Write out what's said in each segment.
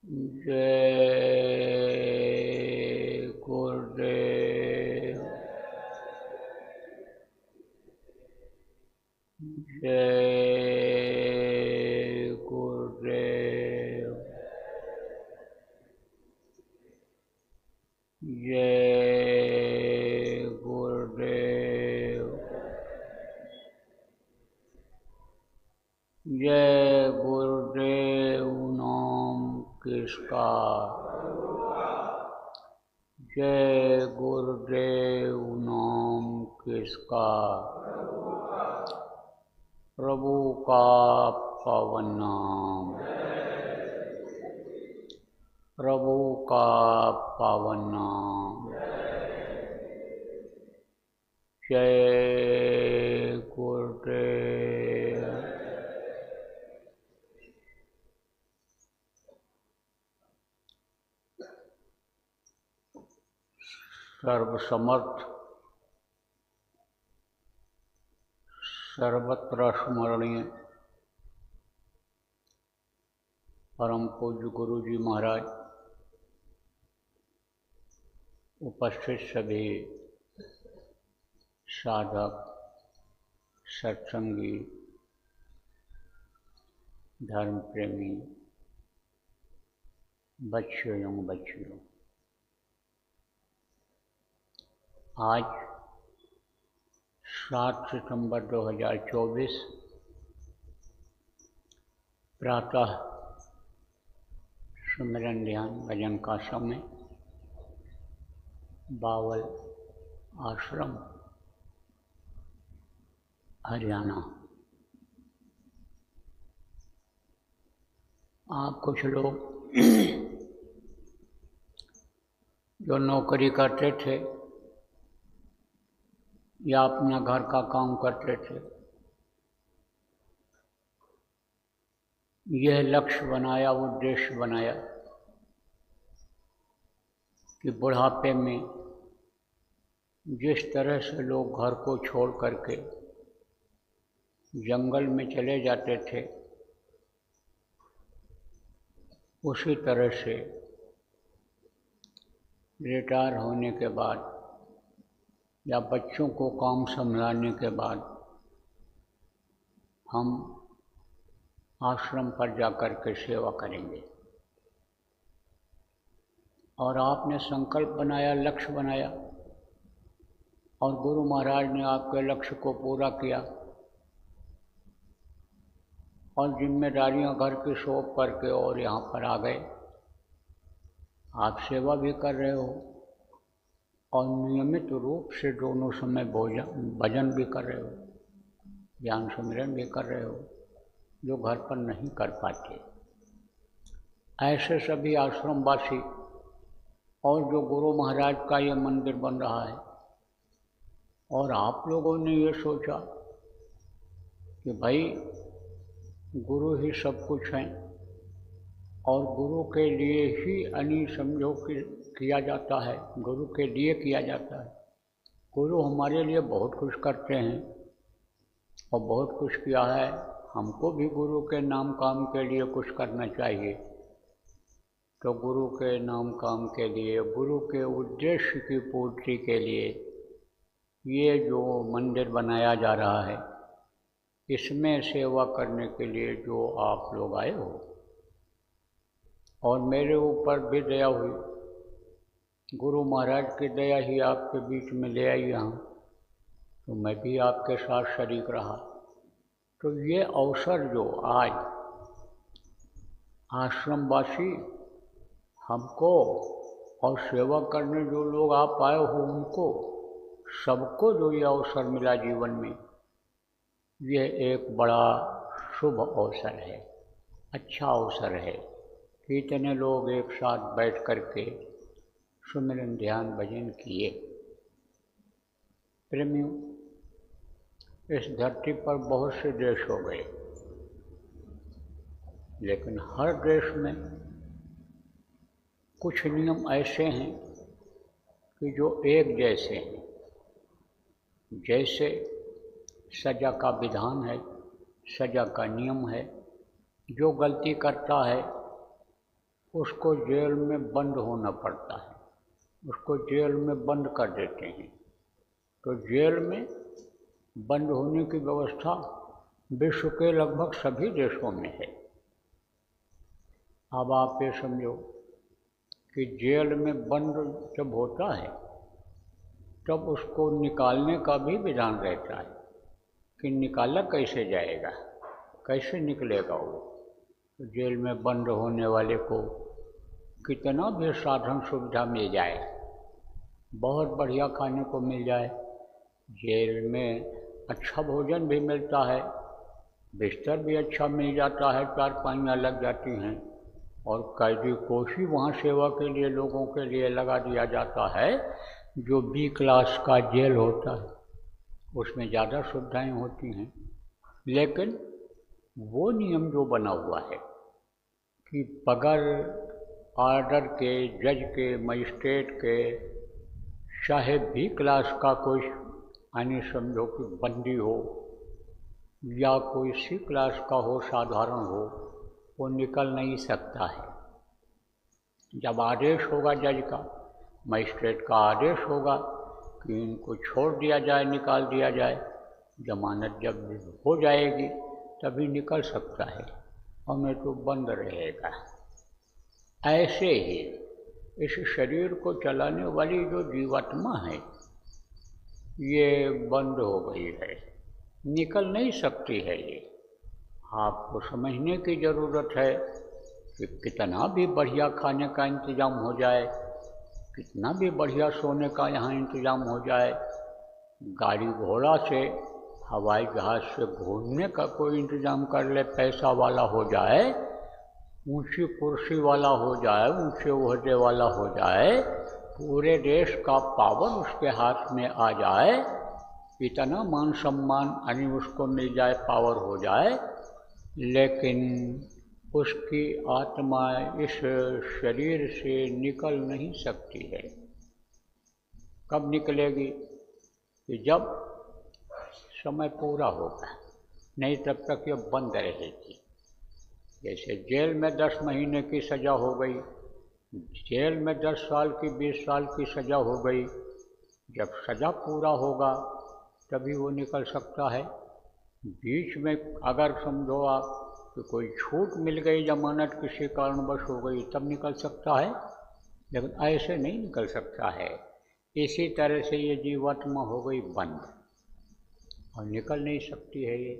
जय गुरुदेव। जय गुरुदेव। जय गुरुदेव। जय गुरुदेव नाम किसका। जय गुरुदेव नाम किसका। प्रभु का पावन नाम। प्रभु का पावन नाम। जय गुरुदेव। सर्वसमर्थ सर्वत्र स्मरणीय परम पूज्य गुरु जी महाराज, उपस्थित सभी साधक, सत्संगी, धर्म प्रेमी बच्चों एवं बच्चियों, आज 7 सितंबर 2024 प्रातः सुमिरन ध्यान भजन का समय, बावल आश्रम, हरियाणा। आप कुछ लोग जो नौकरी करते थे या अपना घर का काम करते थे, यह लक्ष्य बनाया, उद्देश्य बनाया कि बुढ़ापे में जिस तरह से लोग घर को छोड़ करके जंगल में चले जाते थे, उसी तरह से रिटायर होने के बाद या बच्चों को काम संभालने के बाद हम आश्रम पर जाकर के सेवा करेंगे। और आपने संकल्प बनाया, लक्ष्य बनाया, और गुरु महाराज ने आपके लक्ष्य को पूरा किया और जिम्मेदारियां घर की सौंप करके और यहाँ पर आ गए। आप सेवा भी कर रहे हो और नियमित रूप से दोनों समय भजन भी कर रहे हो, ज्ञान सुमिरन भी कर रहे हो, जो घर पर नहीं कर पाते। ऐसे सभी आश्रमवासी और जो गुरु महाराज का ये मंदिर बन रहा है, और आप लोगों ने ये सोचा कि भाई गुरु ही सब कुछ हैं और गुरु के लिए ही समझो कि किया जाता है, गुरु के लिए किया जाता है। गुरु हमारे लिए बहुत कुछ करते हैं और बहुत कुछ किया है, हमको भी गुरु के नाम काम के लिए कुछ करना चाहिए। तो गुरु के नाम काम के लिए, गुरु के उद्देश्य की पूर्ति के लिए ये जो मंदिर बनाया जा रहा है, इसमें सेवा करने के लिए जो आप लोग आए हो, और मेरे ऊपर भी दया हुई, गुरु महाराज की दया ही आपके बीच में ले आई यहाँ, तो मैं भी आपके साथ शरीक रहा। तो ये अवसर जो आज आश्रमवासी हमको और सेवा करने जो लोग आप आए हो, उनको सबको जो ये अवसर मिला जीवन में, यह एक बड़ा शुभ अवसर है, अच्छा अवसर है कि इतने लोग एक साथ बैठ करके सुमिरन ध्यान भजन किए। प्रेमियों, इस धरती पर बहुत से देश हो गए, लेकिन हर देश में कुछ नियम ऐसे हैं कि जो एक जैसे हैं। जैसे सजा का विधान है, सजा का नियम है, जो गलती करता है उसको जेल में बंद होना पड़ता है, उसको जेल में बंद कर देते हैं। तो जेल में बंद होने की व्यवस्था विश्व के लगभग सभी देशों में है। अब आप ये समझो कि जेल में बंद जब होता है तब उसको निकालने का भी विधान रहता है कि निकाला कैसे जाएगा, कैसे निकलेगा वो। तो जेल में बंद होने वाले को कितना भी साधन सुविधा मिल जाए, बहुत बढ़िया खाने को मिल जाए, जेल में अच्छा भोजन भी मिलता है, बिस्तर भी अच्छा मिल जाता है, चारपाइयाँ लग जाती हैं, और कैदी को ही वहाँ सेवा के लिए लोगों के लिए लगा दिया जाता है। जो बी क्लास का जेल होता है उसमें ज़्यादा सुविधाएं होती हैं, लेकिन वो नियम जो बना हुआ है कि बगैर ऑर्डर के, जज के, मजिस्ट्रेट के, चाहे बी क्लास का कोई यानी समझो कि बंदी हो या कोई सी क्लास का हो, साधारण हो, वो निकल नहीं सकता है। जब आदेश होगा जज का, मजिस्ट्रेट का आदेश होगा कि इनको छोड़ दिया जाए, निकाल दिया जाए, जमानत जब हो जाएगी तभी निकल सकता है, और नहीं तो बंद रहेगा। ऐसे ही इस शरीर को चलाने वाली जो जीवात्मा है ये बंद हो गई है, निकल नहीं सकती है। ये आपको समझने की ज़रूरत है कि कितना भी बढ़िया खाने का इंतज़ाम हो जाए, कितना भी बढ़िया सोने का यहाँ इंतज़ाम हो जाए, गाड़ी घोड़ा से, हवाई जहाज़ से घूमने का कोई इंतज़ाम कर ले, पैसा वाला हो जाए, ऊंची कुर्सी वाला हो जाए, ऊंचे ओहदे वाला हो जाए, पूरे देश का पावर उसके हाथ में आ जाए, इतना मान सम्मान यानी उसको मिल जाए, पावर हो जाए, लेकिन उसकी आत्मा इस शरीर से निकल नहीं सकती है। कब निकलेगी? कि जब समय पूरा होगा, नहीं तब तक ये बंद रहेगी। जैसे जेल में 10 महीने की सज़ा हो गई, जेल में 10 साल की, 20 साल की सज़ा हो गई, जब सज़ा पूरा होगा तभी वो निकल सकता है। बीच में अगर समझो आप कि कोई छूट मिल गई, जमानत किसी कारणवश हो गई, तब निकल सकता है, लेकिन ऐसे नहीं निकल सकता है। इसी तरह से ये जीवात्मा हो गई बंद और निकल नहीं सकती है ये।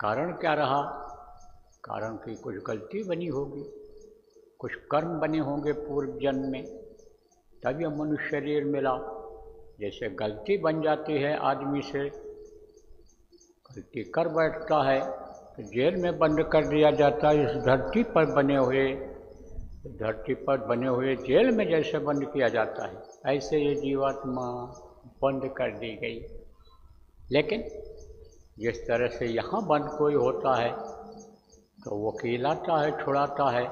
कारण क्या रहा? कारण की कुछ गलती बनी होगी, कुछ कर्म बने होंगे पूर्व जन्म में, तब यह मनुष्य शरीर मिला। जैसे गलती बन जाती है आदमी से, गलती कर बैठता है तो जेल में बंद कर दिया जाता है। इस धरती पर बने हुए जेल में जैसे बंद किया जाता है, ऐसे ये जीवात्मा बंद कर दी गई। लेकिन जिस तरह से यहाँ बंद कोई होता है तो वकील आता है, छुड़ाता है,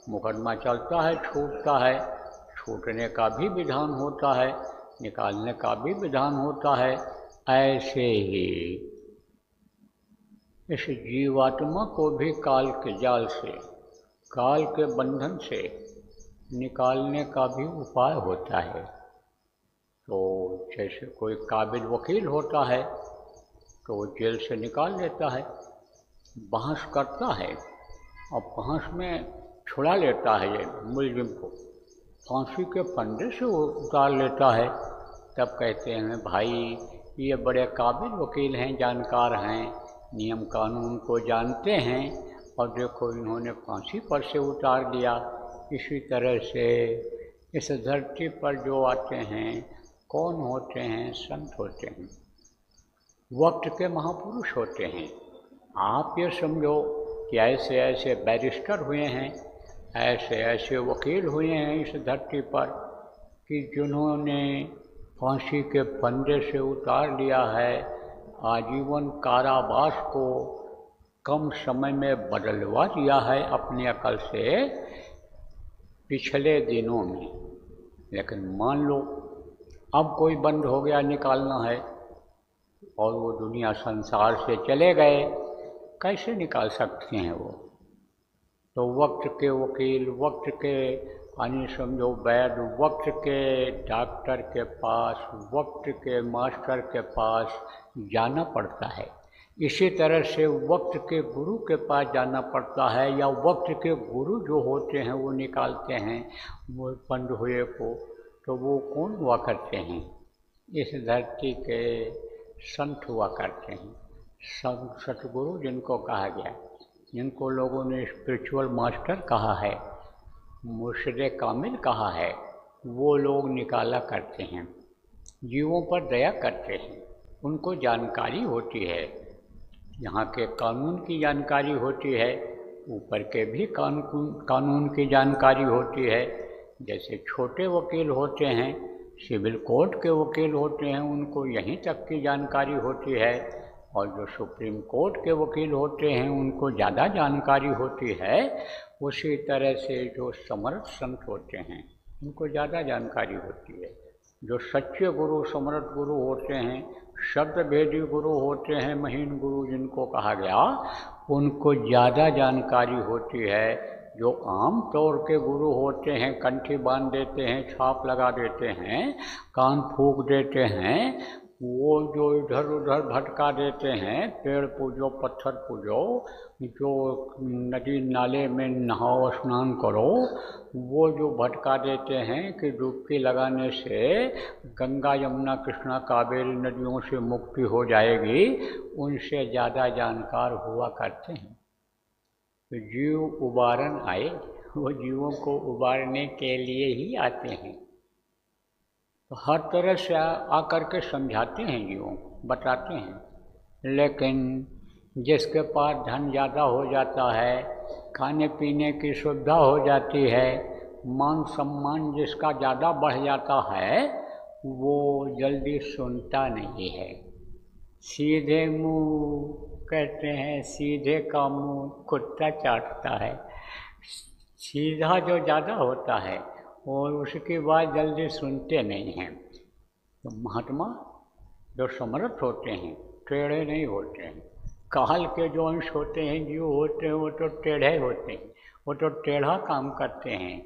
मुकदमा चलता है, छूटता है, छूटने का भी विधान होता है, निकालने का भी विधान होता है। ऐसे ही इस जीवात्मा को भी काल के जाल से, काल के बंधन से निकालने का भी उपाय होता है। तो जैसे कोई काबिल वकील होता है तो वो जेल से निकाल लेता है, बहस करता है और बहस में छुड़ा लेता है ये मुलजिम को, फांसी के फंदे से वो उतार लेता है। तब कहते हैं भाई ये बड़े काबिल वकील हैं, जानकार हैं, नियम कानून को जानते हैं, और देखो इन्होंने फांसी पर से उतार दिया। इसी तरह से इस धरती पर जो आते हैं कौन होते हैं? संत होते हैं, वक्त के महापुरुष होते हैं। आप ये समझो कि ऐसे ऐसे बैरिस्टर हुए हैं, ऐसे ऐसे वकील हुए हैं इस धरती पर कि जिन्होंने फांसी के फंदे से उतार लिया है, आजीवन कारावास को कम समय में बदलवा दिया है अपने अकल से पिछले दिनों में। लेकिन मान लो अब कोई बंद हो गया, निकालना है, और वो दुनिया संसार से चले गए, कैसे निकाल सकते हैं वो? तो वक्त के वकील, वक्त के यानी समझो वैद्य, वक्त के डॉक्टर के पास, वक्त के मास्टर के पास जाना पड़ता है। इसी तरह से वक्त के गुरु के पास जाना पड़ता है, या वक्त के गुरु जो होते हैं वो निकालते हैं वो बंद हुए को, तो वो कौन हुआ करते हैं? इस धरती के संत हुआ करते हैं। संत सतगुरु जिनको कहा गया, जिनको लोगों ने स्पिरिचुअल मास्टर कहा है, मुर्शिद कामिल कहा है, वो लोग निकाला करते हैं, जीवों पर दया करते हैं। उनको जानकारी होती है, यहाँ के कानून की जानकारी होती है, ऊपर के भी कानून की जानकारी होती है। जैसे छोटे वकील होते हैं, सिविल कोर्ट के वकील होते हैं, उनको यहीं तक की जानकारी होती है, और जो सुप्रीम कोर्ट के वकील होते हैं उनको ज़्यादा जानकारी होती है। उसी तरह से जो समर्थ संत होते हैं उनको ज़्यादा जानकारी होती है। जो सच्चे गुरु, समर्थ गुरु होते हैं, शब्द भेदी गुरु होते हैं, महीन गुरु जिनको कहा गया, उनको ज़्यादा जानकारी होती है। जो आम तौर के गुरु होते हैं, कंठी बांध देते हैं, छाप लगा देते हैं, कान फूंक देते हैं, वो जो इधर उधर भटका देते हैं, पेड़ पूजो, पत्थर पूजो, जो नदी नाले में नहाओ, स्नान करो, वो जो भटका देते हैं कि डुबकी लगाने से गंगा, यमुना, कृष्णा, कावेरी नदियों से मुक्ति हो जाएगी, उनसे ज़्यादा जानकार हुआ करते हैं। तो जीव उबारन आए, वो जीवों को उबारने के लिए ही आते हैं। तो हर तरह से आकर के समझाते हैं, जीवों को बताते हैं। लेकिन जिसके पास धन ज़्यादा हो जाता है, खाने पीने की सुविधा हो जाती है, मान सम्मान जिसका ज़्यादा बढ़ जाता है, वो जल्दी सुनता नहीं है। सीधे मुंह कहते हैं, सीधे का मुंह कुत्ता चाटता है। सीधा जो ज़्यादा होता है और उसकी बात जल्दी सुनते नहीं हैं। तो महात्मा जो समर्थ होते हैं टेढ़े नहीं होते हैं। काल के जो अंश होते हैं, जीव होते हैं, वो तो टेढ़े होते हैं, वो तो टेढ़ा काम करते हैं।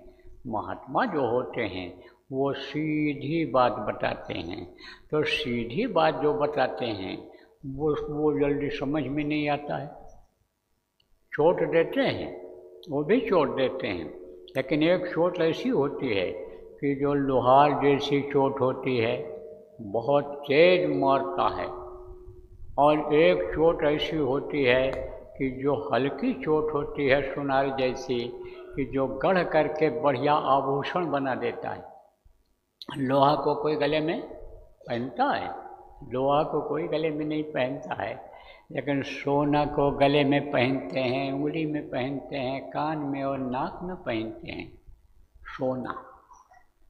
महात्मा जो होते हैं वो सीधी बात बताते हैं। तो सीधी बात जो बताते हैं वो जल्दी समझ में नहीं आता है। चोट देते हैं, वो भी चोट देते हैं, लेकिन एक चोट ऐसी होती है कि जो लोहार जैसी चोट होती है, बहुत तेज मारता है, और एक चोट ऐसी होती है कि जो हल्की चोट होती है, सुनार जैसी, कि जो गढ़ करके बढ़िया आभूषण बना देता है। लोहा को कोई गले में पहनता है? लोहा को कोई गले में नहीं पहनता है, लेकिन सोना को गले में पहनते हैं, उंगली में पहनते हैं, कान में और नाक में पहनते हैं सोना।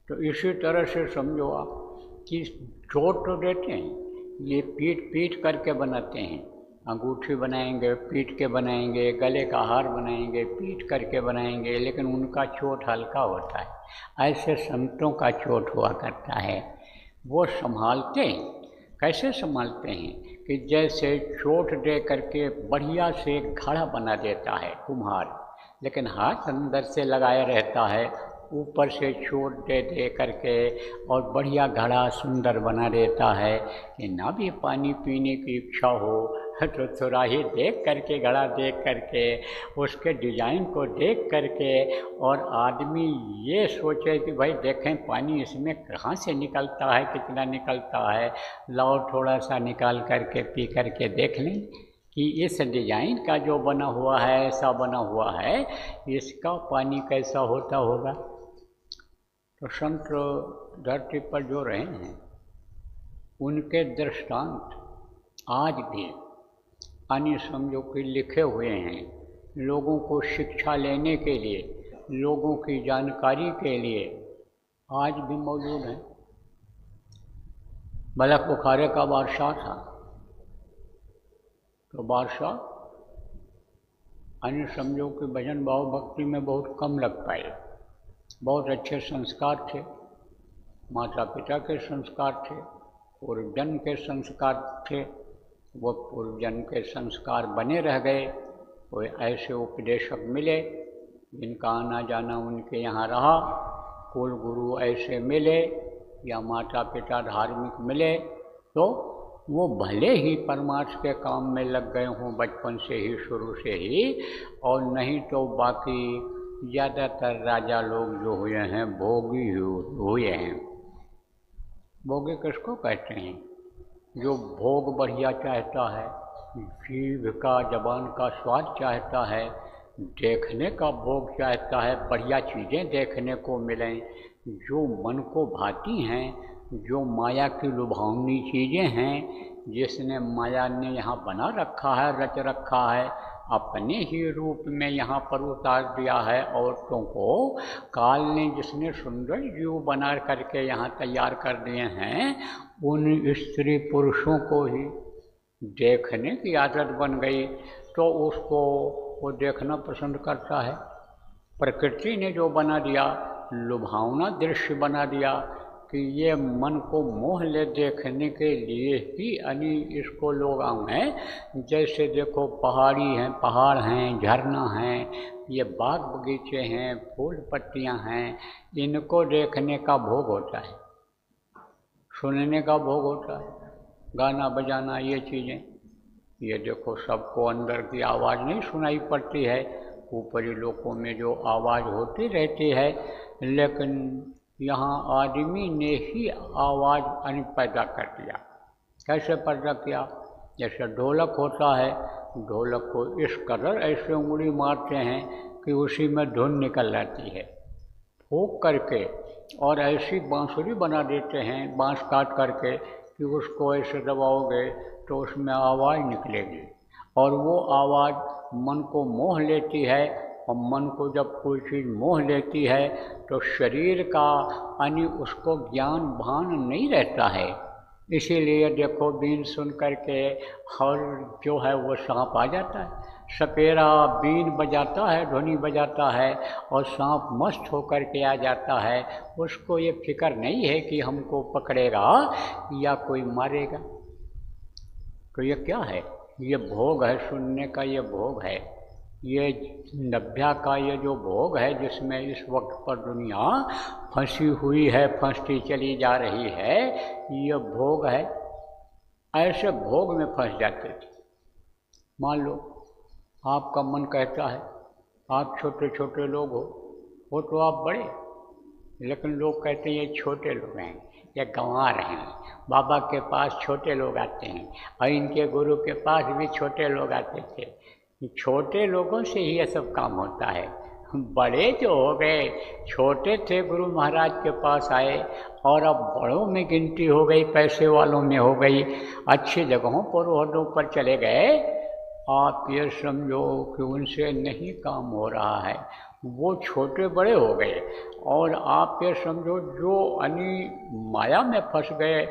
तो इसी तरह से समझो आप कि चोट तो देते हैं, ये पीट करके बनाते हैं। अंगूठी बनाएंगे, पीट के बनाएंगे, गले का हार बनाएंगे, पीट करके बनाएंगे, लेकिन उनका चोट हल्का होता है। ऐसे संतों का चोट हुआ करता है, वो संभालते हैं। कैसे संभालते हैं कि जैसे चोट दे करके बढ़िया से घड़ा बना देता है कुम्हार, लेकिन हाथ अंदर से लगाया रहता है, ऊपर से चोट दे दे करके और बढ़िया घड़ा सुंदर बना देता है। कि ना भी पानी पीने की इच्छा हो तो थोड़ा ही देख करके, घड़ा देख करके, उसके डिज़ाइन को देख करके, और आदमी ये सोचे कि भाई देखें पानी इसमें कहाँ से निकलता है, कितना निकलता है, लाओ थोड़ा सा निकाल करके पी करके देख लें कि इस डिज़ाइन का जो बना हुआ है, ऐसा बना हुआ है, इसका पानी कैसा होता होगा। तो संत धरती पर जो रहे हैं उनके दृष्टांत आज भी यानी समझो कि लिखे हुए हैं, लोगों को शिक्षा लेने के लिए, लोगों की जानकारी के लिए आज भी मौजूद हैं। बलख बुखारे का बादशाह था, तो बादशाह यानी समझो कि भजन भाव भक्ति में बहुत कम लग पाए। बहुत अच्छे संस्कार थे, माता पिता के संस्कार थे, पूर्वजन्म के संस्कार थे, वो पूर्वजन्म के संस्कार बने रह गए। कोई ऐसे उपदेशक मिले जिनका आना जाना उनके यहाँ रहा, कुल गुरु ऐसे मिले या माता पिता धार्मिक मिले तो वो भले ही परमार्थ के काम में लग गए हों बचपन से ही, शुरू से ही, और नहीं तो बाकी ज़्यादातर राजा लोग जो हुए हैं भोगी हुए हैं। भोगी किसको कहते हैं? जो भोग बढ़िया चाहता है, जीभ का जबान का स्वाद चाहता है, देखने का भोग चाहता है, बढ़िया चीज़ें देखने को मिलें, जो मन को भाती हैं, जो माया की लुभावनी चीज़ें हैं, जिसने माया ने यहाँ बना रखा है, रच रखा है, अपने ही रूप में यहाँ पर उतार दिया है औरतों को। काल ने जिसने सुंदर जीव बना करके यहाँ तैयार कर दिए हैं, उन स्त्री पुरुषों को ही देखने की आदत बन गई तो उसको वो देखना पसंद करता है। प्रकृति ने जो बना दिया, लुभावना दृश्य बना दिया कि ये मन को मोह ले देखने के लिए ही इसको लोग आए हैं। जैसे देखो पहाड़ी हैं, पहाड़ हैं, झरना हैं, ये बाग बगीचे हैं, फूल पत्तियां हैं, इनको देखने का भोग होता है, सुनने का भोग होता है, गाना बजाना ये चीज़ें। ये देखो सबको अंदर की आवाज़ नहीं सुनाई पड़ती है, ऊपरी लोकों में जो आवाज़ होती रहती है, लेकिन यहाँ आदमी ने ही आवाज़ पैदा कर दिया। कैसे पैदा किया? जैसे ढोलक होता है, ढोलक को इस कदर ऐसे उंगली मारते हैं कि उसी में धुन निकल जाती है, फूंक करके, और ऐसी बांसुरी बना देते हैं बांस काट करके कि उसको ऐसे दबाओगे तो उसमें आवाज़ निकलेगी, और वो आवाज़ मन को मोह लेती है, और मन को जब कोई चीज़ मोह लेती है तो शरीर का उसको ज्ञान भान नहीं रहता है। इसीलिए देखो बीन सुन करके और जो है वो सांप आ जाता है, सपेरा बीन बजाता है, ध्वनि बजाता है, और सांप मस्त होकर के आ जाता है। उसको ये फिक्र नहीं है कि हमको पकड़ेगा या कोई मारेगा। तो ये क्या है? ये भोग है, सुनने का ये भोग है, ये नभ्या का ये जो भोग है, जिसमें इस वक्त पर दुनिया फंसी हुई है, फंसती चली जा रही है, ये भोग है। ऐसे भोग में फंस जाते थे। मान लो आपका मन कहता है, आप छोटे छोटे लोग हो तो आप बड़े, लेकिन लोग कहते हैं ये छोटे लोग हैं, ये गंवार हैं, बाबा के पास छोटे लोग आते हैं, और इनके गुरु के पास भी छोटे लोग आते थे। छोटे लोगों से ही ये सब काम होता है। बड़े जो हो गए, छोटे थे गुरु महाराज के पास आए, और अब बड़ों में गिनती हो गई, पैसे वालों में हो गई, अच्छी जगहों पर ओहदों पर चले गए। आप ये समझो कि उनसे नहीं काम हो रहा है, वो छोटे बड़े हो गए, और आप ये समझो जो माया में फंस गए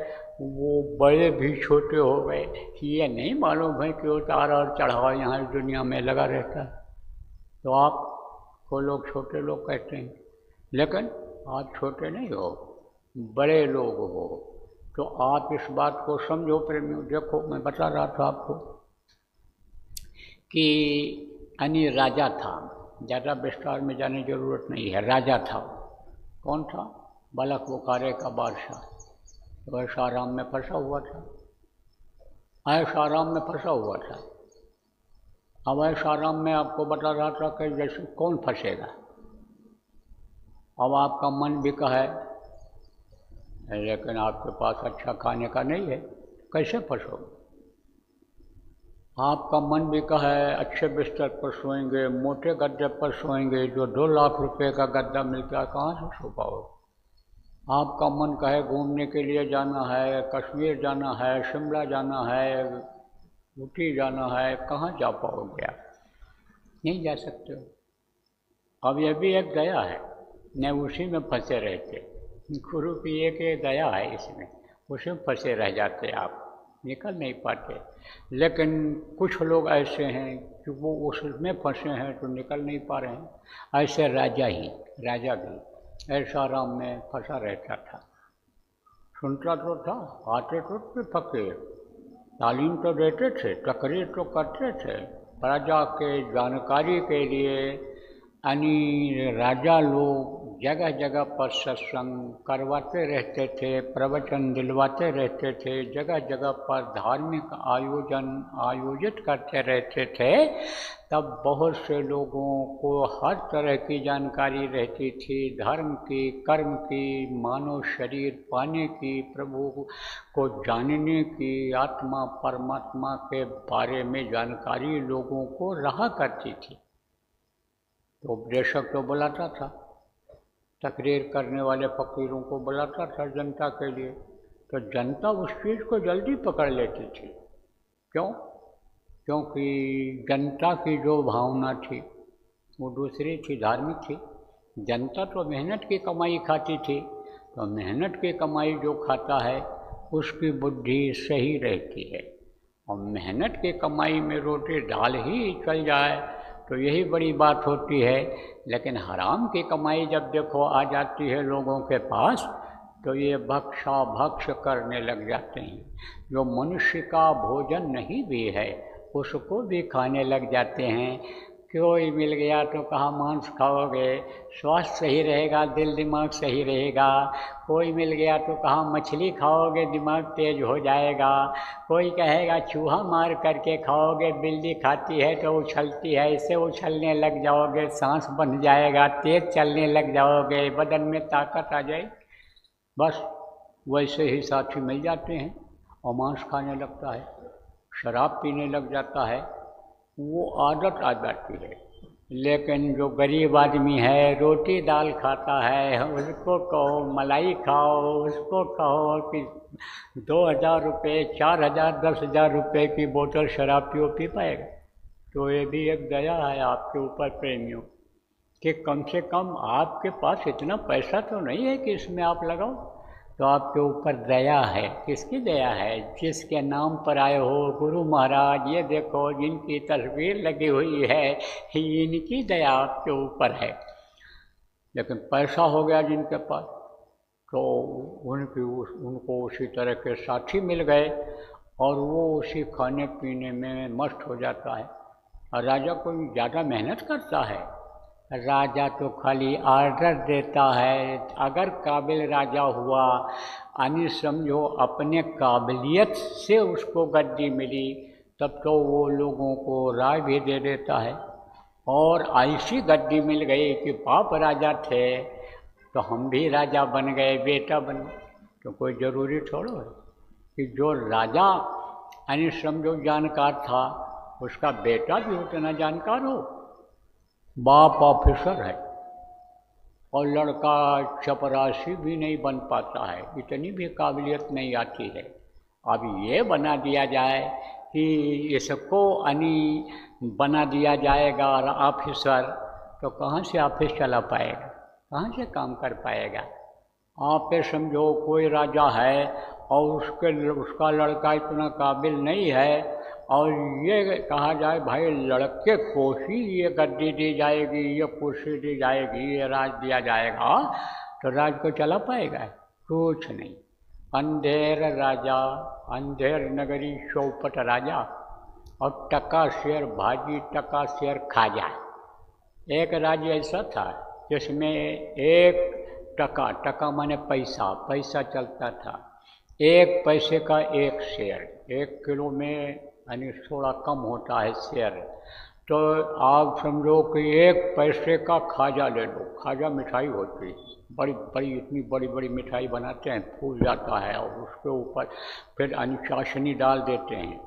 वो बड़े भी छोटे हो गए। ये नहीं मालूम है कि उतार और चढ़ाव यहाँ इस दुनिया में लगा रहता है। तो आप को लोग छोटे लोग कहते हैं, लेकिन आप छोटे नहीं हो, बड़े लोग हो। तो आप इस बात को समझो प्रेमियों। देखो मैं बता रहा था आपको कि राजा था, ज़्यादा विस्तार में जाने की जरूरत नहीं है। राजा था, कौन था? बलख बुखारे का बादशाह। तो ऐशाराम में फंसा हुआ था, ऐशाराम में फंसा हुआ था। अब ऐशाराम में आपको बता रहा था कि जैसे कौन फंसेगा। अब आपका मन भी कहे, लेकिन आपके पास अच्छा खाने का नहीं है, कैसे फंसोगे? आपका मन भी कहे अच्छे बिस्तर पर सोएंगे, मोटे गद्दे पर सोएंगे, जो 2 लाख रुपए का गद्दा मिलता है, कहाँ से सो पाओगे? आपका मन कहे घूमने के लिए जाना है, कश्मीर जाना है, शिमला जाना है, ऊटी जाना है, कहाँ जा पाओगे आप? नहीं जा सकते हो। अब ये भी एक दया है, न उसी में फंसे रहते। गुरु की एक दया है इसमें, उसी में फंसे रह जाते आप, निकल नहीं पाते। लेकिन कुछ लोग ऐसे हैं कि वो उसमें फंसे हैं तो निकल नहीं पा रहे हैं। ऐसे राजा भी ऐशाराम में फंसा रहता था। सुनता तो था, आते तो थे फकीर, तालीम तो देते थे, तकरीर तो करते थे, प्रजा के जानकारी के लिए यानी राजा लोग जगह जगह पर सत्संग करवाते रहते थे, प्रवचन दिलवाते रहते थे, जगह जगह पर धार्मिक आयोजित करते रहते थे। तब बहुत से लोगों को हर तरह की जानकारी रहती थी, धर्म की, कर्म की, मानव शरीर पाने की, प्रभु को जानने की, आत्मा परमात्मा के बारे में जानकारी लोगों को रहा करती थी। तो उपदेशक तो बुलाता था, तकरीर करने वाले फकीरों को बुलाता था जनता के लिए, तो जनता उस चीज़ को जल्दी पकड़ लेती थी। क्यों? क्योंकि जनता की जो भावना थी वो दूसरी थी, धार्मिक थी। जनता तो मेहनत की कमाई खाती थी, तो मेहनत की कमाई जो खाता है उसकी बुद्धि सही रहती है, और मेहनत की कमाई में रोटी दाल ही चल जाए तो यही बड़ी बात होती है। लेकिन हराम की कमाई जब देखो आ जाती है लोगों के पास, तो ये भक्षा भक्ष करने लग जाते हैं। जो मनुष्य का भोजन नहीं भी है उसको भी खाने लग जाते हैं। कोई मिल गया तो कहा मांस खाओगे, स्वास्थ्य सही रहेगा, दिल दिमाग सही रहेगा। कोई मिल गया तो कहा मछली खाओगे, दिमाग तेज हो जाएगा। कोई कहेगा चूहा मार करके खाओगे, बिल्ली खाती है तो उछलती है, इससे उछलने लग जाओगे, सांस बन जाएगा, तेज चलने लग जाओगे, बदन में ताकत आ जाएगी। बस वैसे ही साथी मिल जाते हैं और मांस खाने लगता है, शराब पीने लग जाता है, वो आदत आ जाती है। लेकिन जो गरीब आदमी है, रोटी दाल खाता है, उसको कहो मलाई खाओ, उसको कहो कि 2000 रुपये, 4000, 10,000 रुपये की बोतल शराब पियो, पी पाएगा? तो ये भी एक दया है आपके ऊपर प्रेमियों, कि कम से कम आपके पास इतना पैसा तो नहीं है कि इसमें आप लगाओ। तो आपके ऊपर दया है। किसकी दया है? जिसके नाम पर आए हो, गुरु महाराज ये देखो जिनकी तस्वीर लगी हुई है, इनकी दया आपके ऊपर है। लेकिन पैसा हो गया जिनके पास, तो उनको उसी तरह के साथी मिल गए और वो उसी खाने पीने में मस्त हो जाता है। और राजा कोई ज़्यादा मेहनत करता है? राजा तो खाली आर्डर देता है। अगर काबिल राजा हुआ, यानी समझो अपने काबिलियत से उसको गद्दी मिली, तब तो वो लोगों को राय भी दे देता है। और ऐसी गद्दी मिल गई कि बाप राजा थे तो हम भी राजा बन गए, बेटा बन गए। तो कोई ज़रूरी थोड़ा है कि जो राजा यानी समझो जानकार था, उसका बेटा भी उतना जानकार हो। बाप ऑफिसर है और लड़का चपरासी भी नहीं बन पाता है, इतनी भी काबिलियत नहीं आती है। अब ये बना दिया जाए कि इसको बना दिया जाएगा ऑफिसर, तो कहाँ से ऑफिस चला पाएगा, कहाँ से काम कर पाएगा? आप समझो कोई राजा है और उसका लड़का इतना काबिल नहीं है, और ये कहा जाए भाई लड़के को ही ये गद्दी दी जाएगी, ये कुर्सी दी जाएगी, ये राज दिया जाएगा, तो राज को चला पाएगा? कुछ नहीं। अंधेर राजा, अंधेर नगरी चौपट राजा, और टका शेर भाजी, टका शेर खाजा। एक राज्य ऐसा था जिसमें एक टका, टका माने पैसा, पैसा चलता था। 1 पैसे का 1 शेर, 1 किलो में यानी थोड़ा कम होता है शेर। तो आप समझो कि 1 पैसे का खाजा ले लो। खाजा मिठाई होती है, बड़ी बड़ी, इतनी बड़ी बड़ी मिठाई बनाते हैं, फूल जाता है, और उसके ऊपर फिर चाशनी डाल देते हैं।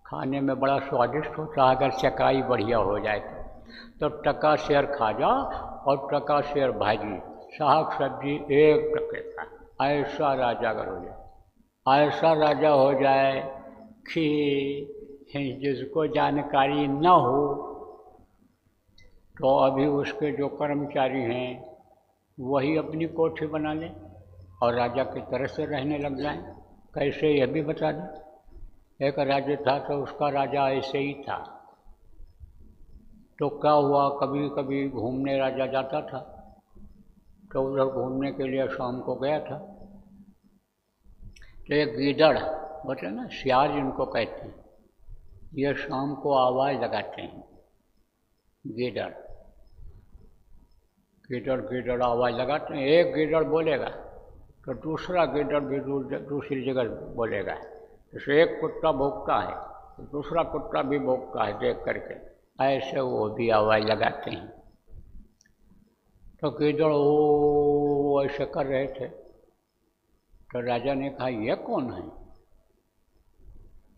खाने में बड़ा स्वादिष्ट होता है अगर चकाई बढ़िया हो जाए तो टका शेर खाजा और टका शेर भाजी, साग सब्जी 1 टके का। ऐसा राजा अगर हो जाए, ऐसा राजा हो जाए कि जिसको जानकारी न हो, तो अभी उसके जो कर्मचारी हैं वही अपनी कोठी बना लें और राजा की तरह से रहने लग जाएं। कैसे, यह भी बता दें। एक राज्य था तो उसका राजा ऐसे ही था। तो क्या हुआ, कभी कभी घूमने राजा जाता था, तो उधर घूमने के लिए शाम को गया था, तो एक गीदड़ बोलते ना, सियार जिनको कहते हैं, ये शाम को आवाज़ लगाते हैं, गीदड़। गीदड़ गीदड़ आवाज़ लगाते हैं। एक गीदड़ बोलेगा तो दूसरा गीदड़ भी दूसरी जगह बोलेगा। जैसे एक कुत्ता भौंकता है तो दूसरा कुत्ता भी भौंकता है देख करके, ऐसे वो भी आवाज़ लगाते हैं। तो गीदड़ वो ऐसे कर रहे थे। तो राजा ने कहा ये कौन है?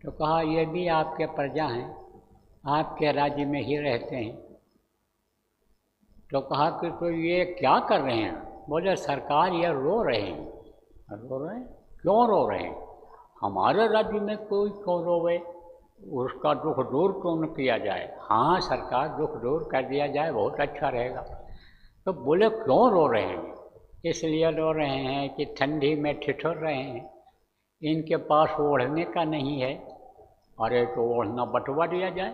तो कहा ये भी आपके प्रजा हैं, आपके राज्य में ही रहते हैं। तो कहा कि तो ये क्या कर रहे हैं? बोले सरकार ये रो रहे हैं। रो रहे हैं? क्यों रो रहे हैं? हमारे राज्य में कोई क्यों रोवे? उसका दुख दूर क्यों न किया जाए? हाँ सरकार, दुख दूर कर दिया जाए बहुत अच्छा रहेगा। तो बोले क्यों रो रहे हैं? इसलिए रो रहे हैं कि ठंडी में ठिठुर रहे हैं, इनके पास ओढ़ने का नहीं है। अरे तो ओढ़ना बंटवा दिया जाए।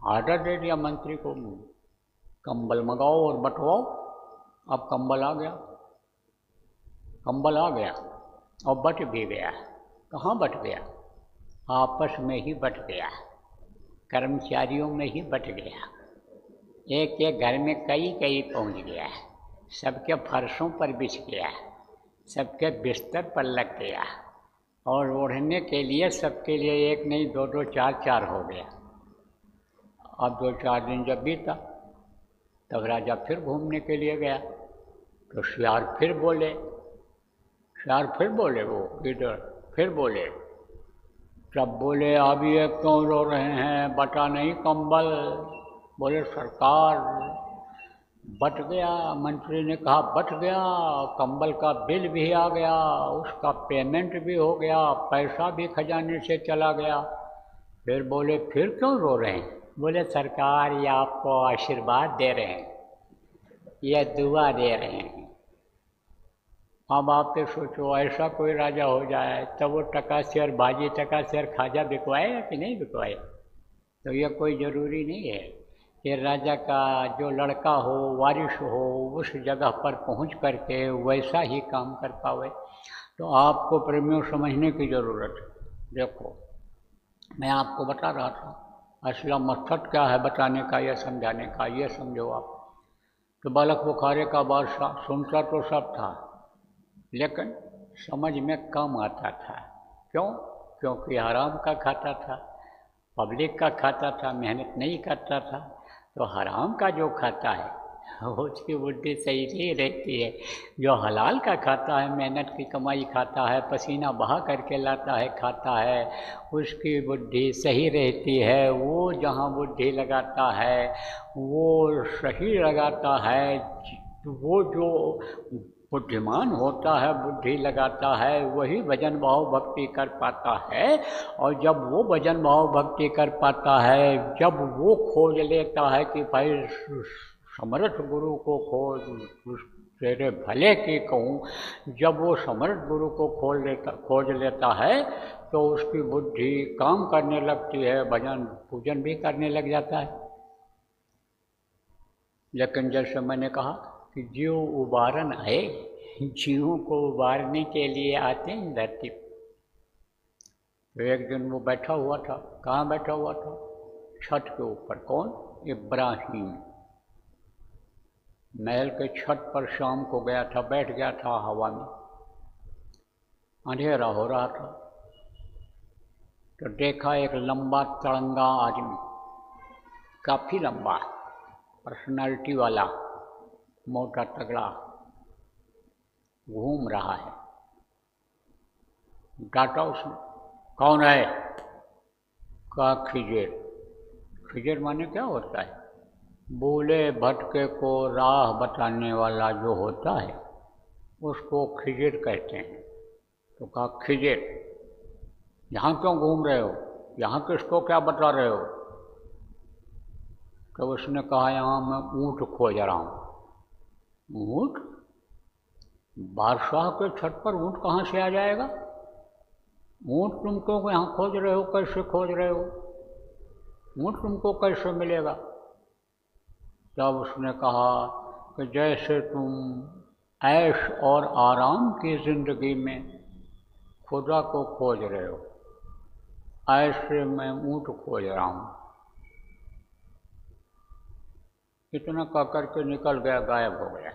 आर्डर दे दिया मंत्री को, कंबल मंगाओ और बंटवाओ। अब कंबल आ गया, कंबल आ गया और बट भी गया। कहाँ बट गया? आपस में ही बट गया, कर्मचारियों में ही बट गया। एक एक घर में कई कई पहुँच गया, सबके फर्शों पर बिछ गया, सबके बिस्तर पर लग गया, और ओढ़ने के लिए सबके लिए एक नहीं दो दो चार चार हो गया। अब 2-4 दिन जब बीता तब राजा फिर घूमने के लिए गया तो सियार फिर बोले, वो गीदड़ फिर बोले। तब बोले अब ये क्यों रो रहे हैं? बटा नहीं कंबल? बोले सरकार बट गया। मंत्री ने कहा बट गया, कंबल का बिल भी आ गया, उसका पेमेंट भी हो गया, पैसा भी खजाने से चला गया। फिर बोले फिर क्यों रो रहे हैं? बोले सरकार ये आपको आशीर्वाद दे रहे हैं, ये दुआ दे रहे हैं। अब आप तो सोचो ऐसा कोई राजा हो जाए तब वो टका शेर बाजी टका शेर खाजा बिकवाएगा कि नहीं बिकवाएगा? तो यह कोई ज़रूरी नहीं है कि राजा का जो लड़का हो, वारिस हो, उस जगह पर पहुंच करके वैसा ही काम कर पावे। तो आपको प्रेमियों समझने की ज़रूरत है। देखो मैं आपको बता रहा था, असला मकसद क्या है बताने का या समझाने का, ये समझो आप। तो बालक बुखारे का बादशाह सुनता तो सब था लेकिन समझ में कम आता था। क्यों? क्योंकि हराम का खाता था, पब्लिक का खाता था, मेहनत नहीं करता था। तो हराम का जो खाता है उसकी बुद्धि सही नहीं रहती है। जो हलाल का खाता है, मेहनत की कमाई खाता है, पसीना बहा करके लाता है, खाता है, उसकी बुद्धि सही रहती है। वो जहाँ बुद्धि लगाता है वो सही लगाता है। वो जो बुद्धिमान होता है, बुद्धि लगाता है, वही भजन भाव भक्ति कर पाता है। और जब वो भजन भाव भक्ति कर पाता है, जब वो खोज लेता है कि भाई समर्थ गुरु को खोज, तेरे भले की कहूँ, जब वो समर्थ गुरु को खोज लेता है तो उसकी बुद्धि काम करने लगती है, भजन पूजन भी करने लग जाता है। लेकिन जैसे मैंने कहा कि जीव उबारन आए, जीवों को उबारने के लिए आते हैं धरती। तो एक दिन वो बैठा हुआ था। कहाँ बैठा हुआ था? छत के ऊपर। कौन? इब्राहिम। महल के छत पर शाम को गया था, बैठ गया था हवा में, अंधेरा हो रहा था। तो देखा एक लंबा तड़ंगा आदमी, काफी लंबा, पर्सनालिटी वाला, मोटा तगड़ा, घूम रहा है। डांटा उसने, कौन है? कहा खिजेर। खिजेर माने क्या होता है? बोले भटके को राह बताने वाला जो होता है उसको खिजेर कहते हैं। तो कहा खिजेर, यहाँ क्यों घूम रहे हो? यहाँ किसको क्या बता रहे हो? तो उसने कहा यहाँ मैं ऊँट खोज रहा हूँ। ऊँट? बादशाह के छत पर ऊँट कहाँ से आ जाएगा? ऊँट तुमको यहाँ खोज रहे हो? कैसे खोज रहे हो? ऊँट तुमको कैसे मिलेगा? तब उसने कहा कि जैसे तुम ऐश और आराम की जिंदगी में खुदा को खोज रहे हो, ऐसे मैं ऊँट खोज रहा हूँ। इतना कह करके निकल गया, गायब हो गया,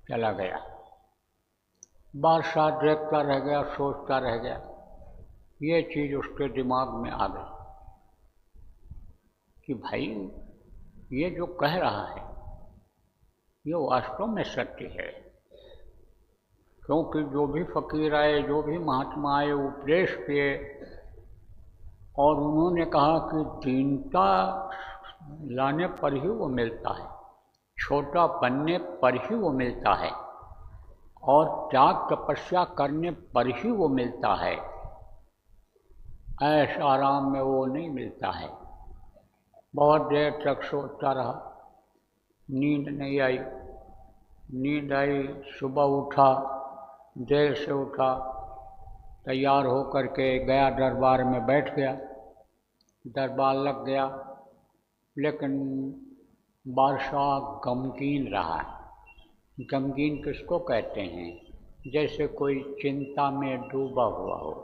चला गया। बादशाह देखता रह गया, सोचता रह गया। ये चीज़ उसके दिमाग में आ गई कि भाई ये जो कह रहा है ये वास्तव में सत्य है, क्योंकि जो भी फकीर आए, जो भी महात्मा आए, उपदेश किए और उन्होंने कहा कि दीनता लाने पर ही वो मिलता है, छोटा बनने पर ही वो मिलता है, और त्याग तपस्या करने पर ही वो मिलता है, ऐश आराम में वो नहीं मिलता है। बहुत देर तक सोचता रहा, नींद नहीं आई। नींद आई, सुबह उठा, देर से उठा, तैयार हो करके गया दरबार में बैठ गया। दरबार लग गया, लेकिन बादशाह गमगीन रहा। गमगीन किसको कहते हैं? जैसे कोई चिंता में डूबा हुआ हो,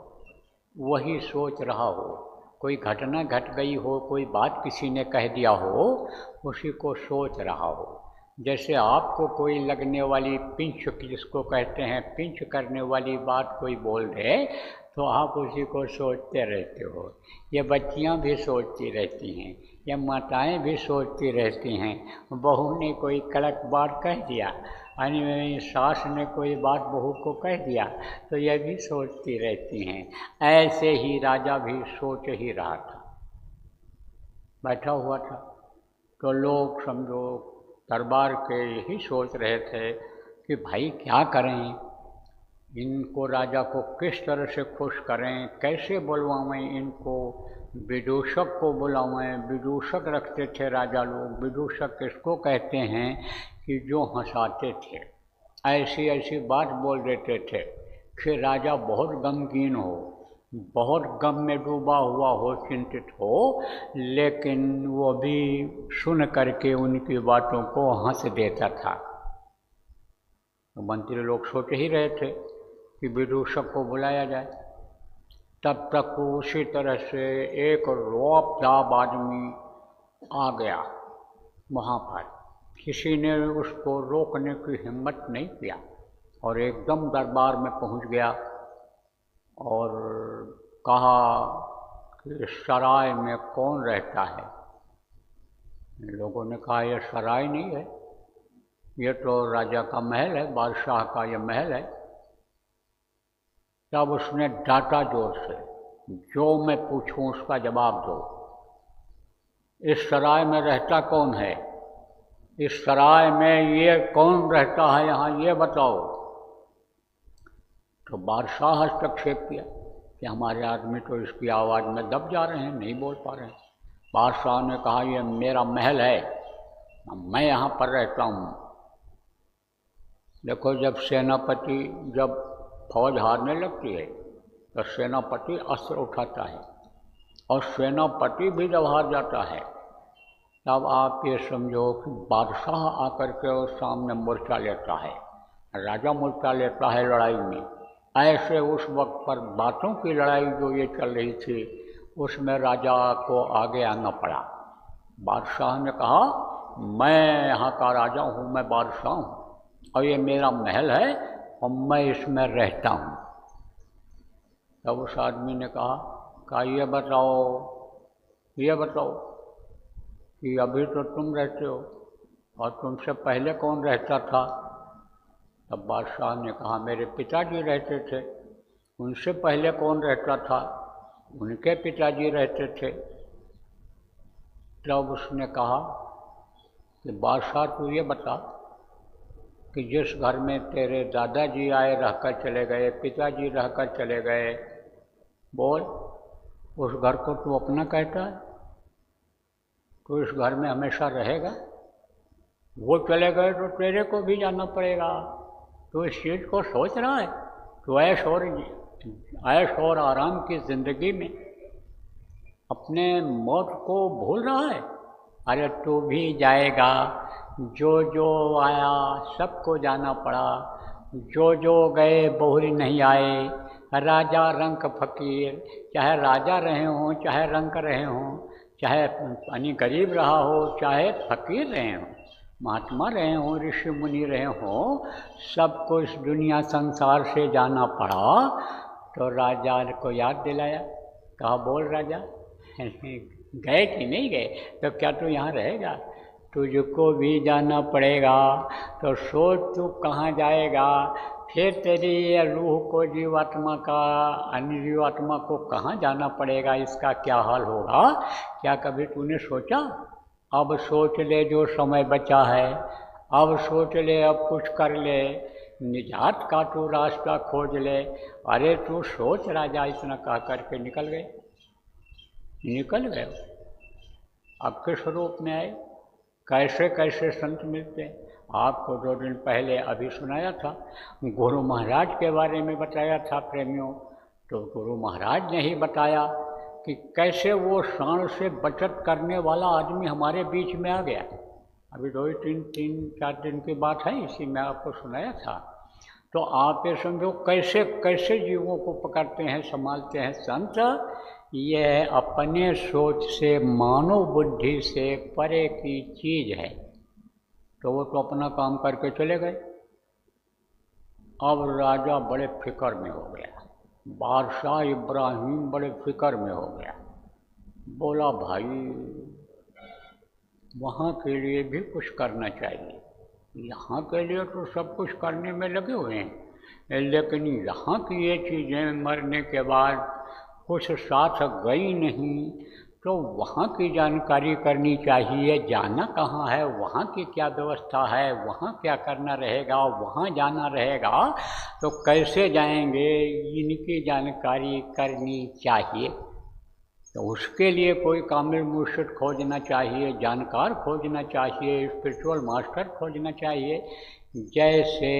वही सोच रहा हो, कोई घटना घट गई हो, कोई बात किसी ने कह दिया हो, उसी को सोच रहा हो। जैसे आपको कोई लगने वाली पिंच, जिसको कहते हैं पिंच करने वाली बात कोई बोल दे, तो आप उसी को सोचते रहते हो। ये बच्चियां भी सोचती रहती हैं, ये माताएं भी सोचती रहती हैं। बहू ने कोई कड़क बात कह दिया, यानी सास ने कोई बात बहू को कह दिया, तो यह भी सोचती रहती हैं। ऐसे ही राजा भी सोच ही रहा था, बैठा हुआ था। तो लोग समझो दरबार के यही सोच रहे थे कि भाई क्या करें, इनको, राजा को किस तरह से खुश करें, कैसे बुलवाएं इनको, विदूषक को बुलावें। विदूषक रखते थे राजा लोग। विदूषक किसको कहते हैं? कि जो हंसाते थे, ऐसी ऐसी बात बोल देते थे कि राजा बहुत गमगीन हो, बहुत गम में डूबा हुआ हो, चिंतित हो, लेकिन वो भी सुन करके उनकी बातों को हंस देता था। तो मंत्री लोग सोच ही रहे थे कि विदूषक को बुलाया जाए। तब तक उसी तरह से एक रौबदार आदमी आ गया वहाँ पर। किसी ने उसको रोकने की हिम्मत नहीं किया और एकदम दरबार में पहुँच गया और कहा कि इस सराय में कौन रहता है? लोगों ने कहा यह सराय नहीं है, ये तो राजा का महल है, बादशाह का यह महल है। तब उसने डांटा जोर से, जो मैं पूछूं उसका जवाब दो। इस सराय में रहता कौन है? इस सराय में ये कौन रहता है यहाँ, ये बताओ। तो बादशाह हस्तक्षेप किया कि हमारे आदमी तो इसकी आवाज़ में दब जा रहे हैं, नहीं बोल पा रहे हैं। बादशाह ने कहा ये मेरा महल है, मैं यहाँ पर रहता हूँ। देखो, जब फौज हारने लगती है तो सेनापति अस्त्र उठाता है, और सेनापति भी जब हार जाता है तब आप ये समझो कि बादशाह आकर के और सामने मोर्चा लेता है, राजा मोर्चा लेता है लड़ाई में। ऐसे उस वक्त पर बातों की लड़ाई जो ये चल रही थी, उसमें राजा को आगे आना पड़ा। बादशाह ने कहा मैं यहाँ का राजा हूँ, मैं बादशाह हूँ और ये मेरा महल है और मैं इसमें रहता हूँ। तब उस आदमी ने कहा ये बताओ कि अभी तो तुम रहते हो और तुमसे पहले कौन रहता था? तब बादशाह ने कहा मेरे पिताजी रहते थे। उनसे पहले कौन रहता था? उनके पिताजी रहते थे। तब उसने कहा कि बादशाह तू ये बता कि जिस घर में तेरे दादाजी आए रहकर चले गए, पिताजी रहकर चले गए, बोल उस घर को तू अपना कहता है? तो इस घर में हमेशा रहेगा? वो चले गए तो तेरे को भी जाना पड़ेगा। तो इस चीज़ को सोच रहा है? तो ऐश और आराम की ज़िंदगी में अपने मौत को भूल रहा है? अरे तू भी जाएगा, जो जो आया सबको जाना पड़ा, जो जो गए बहुरी नहीं आए। राजा रंक फकीर, चाहे राजा रहे हों चाहे रंक रहे हों, चाहे यानी गरीब रहा हो चाहे फकीर रहे हों, महात्मा रहे हों, ऋषि मुनि रहे हों, सबको इस दुनिया संसार से जाना पड़ा, तो राजा को याद दिलाया, कहा बोल राजा गए कि नहीं गए, तो क्या तू यहाँ रहेगा, तुझको भी जाना पड़ेगा, तो सोच तू कहाँ जाएगा, फिर तेरी ये रूह को जीवात्मा का अन्य जीवात्मा को कहाँ जाना पड़ेगा, इसका क्या हाल होगा, क्या कभी तूने सोचा। अब सोच ले जो समय बचा है, अब सोच ले, अब कुछ कर ले, निजात का तू रास्ता खोज ले। अरे तू सोच राजा, इतना कह करके निकल गए। अब किस रूप में आए, कैसे कैसे संत मिलते हैं। आपको 2 दिन पहले अभी सुनाया था, गुरु महाराज के बारे में बताया था प्रेमियों। तो गुरु महाराज ने ही बताया कि कैसे वो शान से बचत करने वाला आदमी हमारे बीच में आ गया। अभी 2-3-4 दिन की बात है, इसी में आपको सुनाया था। तो आप ये समझो कैसे कैसे जीवों को पकड़ते हैं, संभालते हैं संत। यह अपने सोच से, मानव बुद्धि से परे की चीज है। तो वो तो अपना काम करके चले गए। अब राजा बड़े फिक्र में हो गया, बादशाह इब्राहिम बड़े फिक्र में हो गया। बोला भाई वहाँ के लिए भी कुछ करना चाहिए, यहाँ के लिए तो सब कुछ करने में लगे हुए हैं, लेकिन यहाँ की ये चीज़ें मरने के बाद कुछ साथ गई नहीं, तो वहाँ की जानकारी करनी चाहिए। जाना कहाँ है, वहाँ की क्या व्यवस्था है, वहाँ क्या करना रहेगा, वहाँ जाना रहेगा तो कैसे जाएंगे, इनकी जानकारी करनी चाहिए। तो उसके लिए कोई कामिल मुर्शिद खोजना चाहिए, जानकार खोजना चाहिए, स्पिरिचुअल मास्टर खोजना चाहिए। जैसे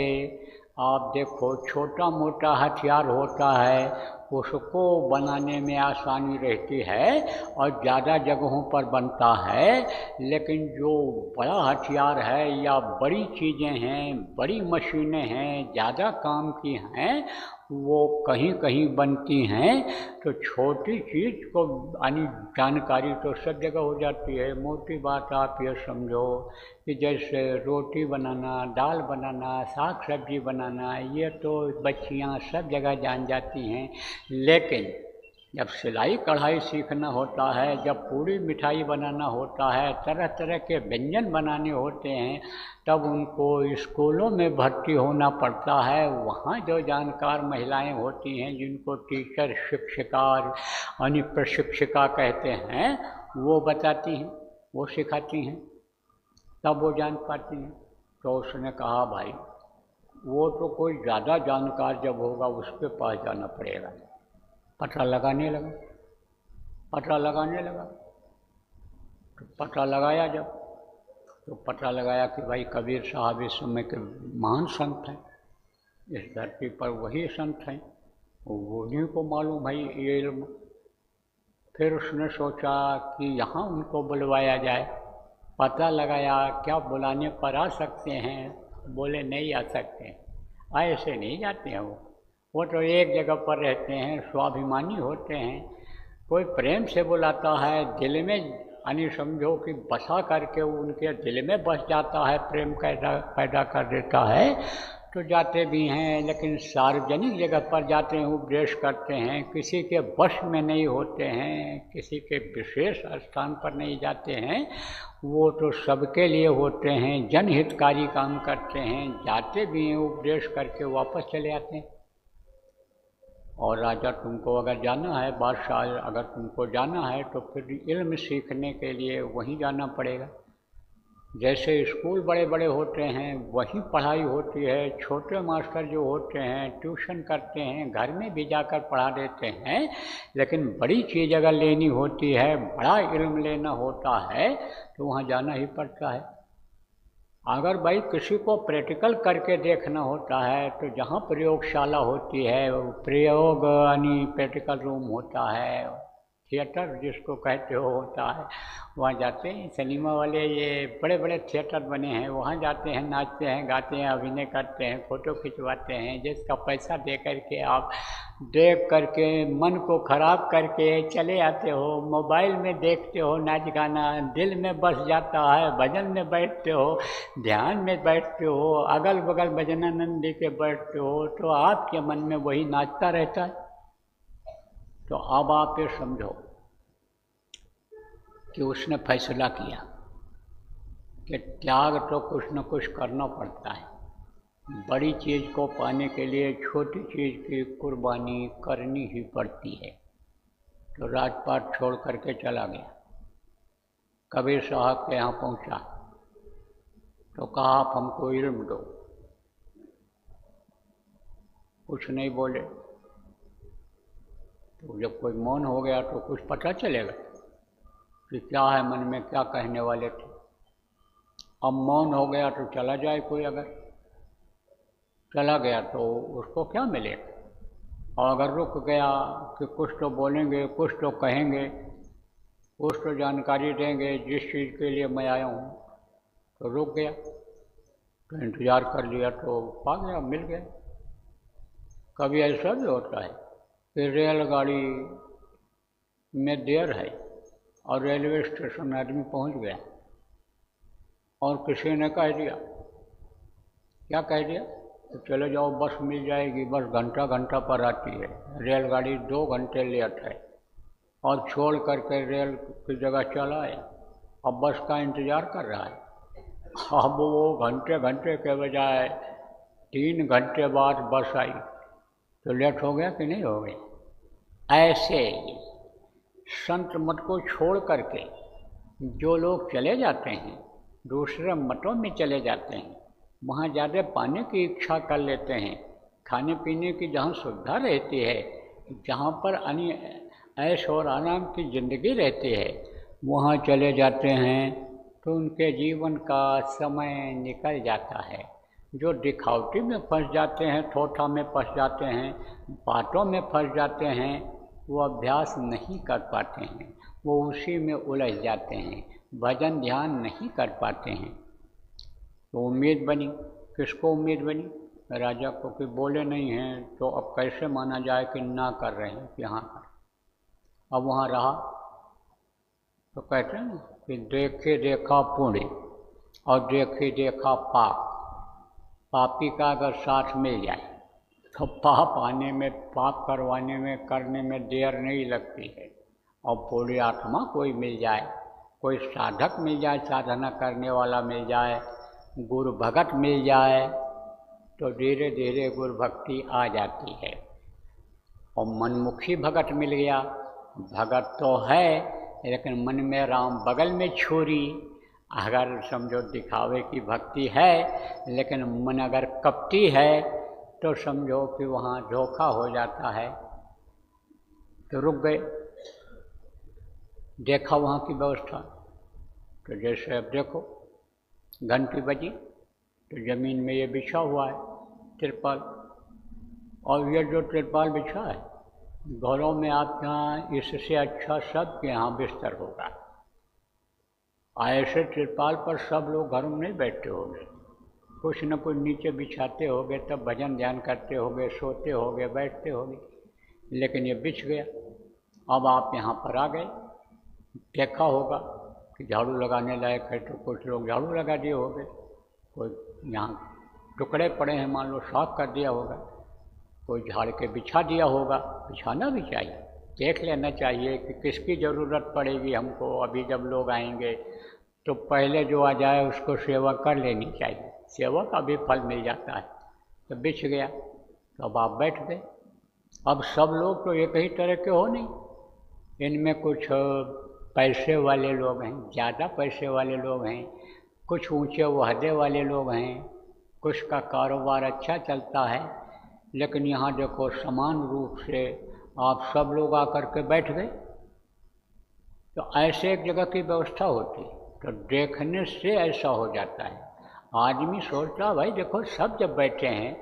आप देखो छोटा मोटा हथियार होता है, उसको बनाने में आसानी रहती है और ज़्यादा जगहों पर बनता है, लेकिन जो बड़ा हथियार है या बड़ी चीज़ें हैं, बड़ी मशीनें हैं, ज़्यादा काम की हैं, वो कहीं कहीं बनती हैं। तो छोटी चीज़ को यानी जानकारी तो सब जगह हो जाती है। मोटी बात आप ये समझो कि जैसे रोटी बनाना, दाल बनाना, साग सब्जी बनाना, ये तो बच्चियाँ सब जगह जान जाती हैं। लेकिन जब सिलाई कढ़ाई सीखना होता है, जब पूड़ी मिठाई बनाना होता है, तरह तरह के व्यंजन बनाने होते हैं, तब उनको स्कूलों में भर्ती होना पड़ता है। वहाँ जो जानकार महिलाएं होती हैं, जिनको टीचर, शिक्षिका यानी प्रशिक्षिका कहते हैं, वो बताती हैं, वो सिखाती हैं, तब वो जान पाती हैं। तो उसने कहा भाई वो तो कोई ज़्यादा जानकार जब होगा उसके पास जाना पड़ेगा। पता लगाने लगा तो पता लगाया जब, तो पता लगाया कि भाई कबीर साहब इस समय के महान संत हैं, इस धरती पर वही संत हैं, उन्हीं को मालूम भाई ये इल्म। फिर उसने सोचा कि यहाँ उनको बुलवाया जाए। पता लगाया, क्या बुलाने पर आ सकते हैं? बोले नहीं आ सकते, ऐसे नहीं जाते हैं वो तो एक जगह पर रहते हैं, स्वाभिमानी होते हैं। कोई प्रेम से बुलाता है, दिल में यानी समझो कि बसा करके उनके दिल में बस जाता है, प्रेम पैदा कर देता है, तो जाते भी हैं। लेकिन सार्वजनिक जगह पर जाते हैं, उपदेश करते हैं, किसी के वश में नहीं होते हैं, किसी के विशेष स्थान पर नहीं जाते हैं, वो तो सबके लिए होते हैं, जनहितकारी काम करते हैं, जाते भी हैं, उपदेश करके वापस चले आते हैं। और राजा तुमको अगर जाना है, बादशाह अगर तुमको जाना है, तो फिर इल्म सीखने के लिए वहीं जाना पड़ेगा। जैसे स्कूल बड़े बड़े होते हैं वहीं पढ़ाई होती है, छोटे मास्टर जो होते हैं ट्यूशन करते हैं, घर में भी जाकर पढ़ा देते हैं। लेकिन बड़ी चीज़ अगर लेनी होती है, बड़ा इल्म लेना होता है, तो वहाँ जाना ही पड़ता है। अगर भाई किसी को प्रैक्टिकल करके देखना होता है, तो जहाँ प्रयोगशाला होती है, प्रयोग यानी प्रैक्टिकल रूम होता है, थिएटर जिसको कहते हो होता है, वहाँ जाते हैं सिनेमा वाले, ये बड़े बड़े थिएटर बने हैं, वहाँ जाते हैं, नाचते हैं, गाते हैं, अभिनय करते हैं, फ़ोटो खिंचवाते हैं। जिसका पैसा दे करके आप देख करके मन को खराब करके चले आते हो, मोबाइल में देखते हो नाच गाना, दिल में बस जाता है, भजन में बैठते हो, ध्यान में बैठते हो, अगल बगल भजनानंदी के बैठते हो, तो आपके मन में वही नाचता रहता है। तो अब आप ये समझो कि उसने फैसला किया कि त्याग तो कुछ न कुछ करना पड़ता है, बड़ी चीज़ को पाने के लिए छोटी चीज़ की कुर्बानी करनी ही पड़ती है। तो राजपाट छोड़ करके चला गया, कबीर साहब के यहाँ पहुँचा तो कहा आप हमको इल्म दो, कुछ नहीं बोले। तो जब कोई मौन हो गया तो कुछ पता चलेगा कि क्या है मन में, क्या कहने वाले थे। अब मौन हो गया तो चला जाए कोई, अगर चला गया तो उसको क्या मिलेगा, और अगर रुक गया कि कुछ तो बोलेंगे, कुछ तो कहेंगे, कुछ तो जानकारी देंगे जिस चीज़ के लिए मैं आया हूँ, तो रुक गया, तो इंतज़ार कर लिया तो पा गया, मिल गया। कभी ऐसा भी होता है कि रेलगाड़ी में देर है और रेलवे स्टेशन आदमी पहुंच गया और किसी ने कह दिया, क्या कह दिया, तो चले जाओ बस मिल जाएगी, बस घंटा घंटा पर आती है, रेलगाड़ी 2 घंटे लेट है, और छोड़ करके रेल की जगह चला है, अब बस का इंतज़ार कर रहा है। अब वो घंटे घंटे के बजाय 3 घंटे बाद बस आई, तो लेट हो गया कि नहीं हो गया। ऐसे संत मत को छोड़ करके जो लोग चले जाते हैं, दूसरे मतों में चले जाते हैं, वहाँ ज़्यादा पाने की इच्छा कर लेते हैं, खाने पीने की जहाँ सुविधा रहती है, जहाँ पर ऐश और आराम की ज़िंदगी रहती है, वहाँ चले जाते हैं तो उनके जीवन का समय निकल जाता है। जो दिखावटी में फंस जाते हैं, ठोठा में फंस जाते हैं, बातों में फंस जाते हैं, वो अभ्यास नहीं कर पाते हैं, वो उसी में उलझ जाते हैं, भजन ध्यान नहीं कर पाते हैं। तो उम्मीद बनी, किसको उम्मीद बनी, राजा को, कि बोले नहीं हैं तो अब कैसे माना जाए कि ना कर रहे हैं, कि हाँ कर। अब वहाँ रहा तो कहते हैं कि देखे देखा पुण्य और देखे देखा पाप, पापी का अगर साथ मिल जाए तो पाप आने में, पाप करवाने में, करने में देर नहीं लगती है, और पुण्य आत्मा कोई मिल जाए, कोई साधक मिल जाए, साधना करने वाला मिल जाए, गुरु भगत मिल जाए, तो धीरे धीरे गुरु भक्ति आ जाती है। और मनमुखी भगत मिल गया, भगत तो है लेकिन मन में राम बगल में छुरी, अगर समझो दिखावे की भक्ति है लेकिन मन अगर कपटी है तो समझो कि वहाँ धोखा हो जाता है। तो रुक गए, देखा वहाँ की व्यवस्था, तो जैसे अब देखो घंटी बजी तो ज़मीन में ये बिछा हुआ है तिरपाल, और ये जो तिरपाल बिछा है घरों में आपके यहाँ इससे अच्छा सबके यहाँ बिस्तर होगा। ऐसे तिरपाल पर सब लोग घरों में नहीं बैठते होंगे, कुछ न कुछ नीचे बिछाते होंगे, तब भजन ध्यान करते होंगे, सोते होंगे, बैठते होंगे, लेकिन ये बिछ गया। अब आप यहाँ पर आ गए, देखा होगा कि झाड़ू लगाने लायक है तो कुछ लोग झाड़ू लगा दिए होंगे, कोई यहाँ टुकड़े पड़े हैं मान लो साफ कर दिया होगा, कोई झाड़ के बिछा दिया होगा। बिछाना भी चाहिए, देख लेना चाहिए कि किसकी ज़रूरत पड़ेगी हमको, अभी जब लोग आएंगे तो पहले जो आ जाए उसको सेवा कर लेनी चाहिए, सेवा का भी फल मिल जाता है। तो बिछ गया तो अब आप बैठ गए। अब सब लोग तो एक ही तरह के हो नहीं, इनमें कुछ पैसे वाले लोग हैं, ज़्यादा पैसे वाले लोग हैं, कुछ ऊंचे वहदे वाले लोग हैं, कुछ का कारोबार अच्छा चलता है, लेकिन यहाँ देखो समान रूप से आप सब लोग आकर के बैठ गए। तो ऐसे एक जगह की व्यवस्था होती, तो देखने से ऐसा हो जाता है। आदमी सोचता भाई देखो सब जब बैठे हैं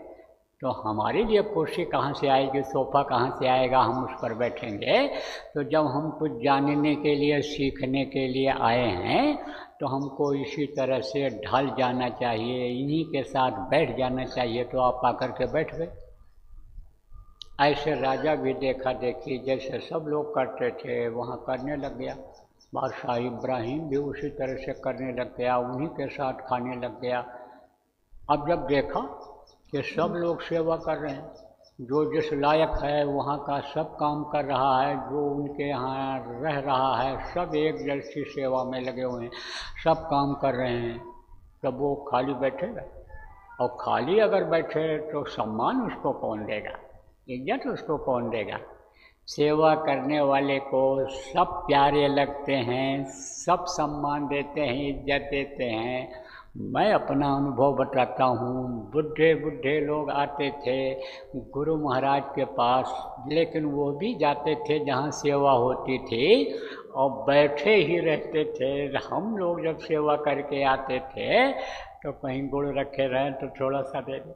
तो हमारे लिए कुर्सी कहाँ से आएगी, सोफ़ा कहाँ से आएगा, हम उस पर बैठेंगे। तो जब हम कुछ जानने के लिए, सीखने के लिए आए हैं, तो हमको इसी तरह से ढल जाना चाहिए, इन्हीं के साथ बैठ जाना चाहिए। तो आप आकर के बैठ गए। ऐसे राजा भी देखा देखी जैसे सब लोग करते थे वहाँ करने लग गया। बादशाह इब्राहिम भी उसी तरह से करने लग गया, उन्हीं के साथ खाने लग गया। अब जब देखा कि सब लोग सेवा कर रहे हैं, जो जिस लायक है वहाँ का सब काम कर रहा है, जो उनके यहाँ रह रहा है सब एक जैसी सेवा में लगे हुए हैं, सब काम कर रहे हैं, तब वो खाली बैठेगा? और खाली अगर बैठे तो सम्मान उसको कौन देगा, इज्जत उसको कौन देगा? सेवा करने वाले को सब प्यारे लगते हैं, सब सम्मान देते हैं, इज्जत देते हैं। मैं अपना अनुभव बताता हूँ। बुढ़े बुढ़े लोग आते थे गुरु महाराज के पास, लेकिन वो भी जाते थे जहाँ सेवा होती थी और बैठे ही रहते थे। हम लोग जब सेवा करके आते थे तो कहीं गुड़ रखे रहें तो थोड़ा सा दे दें,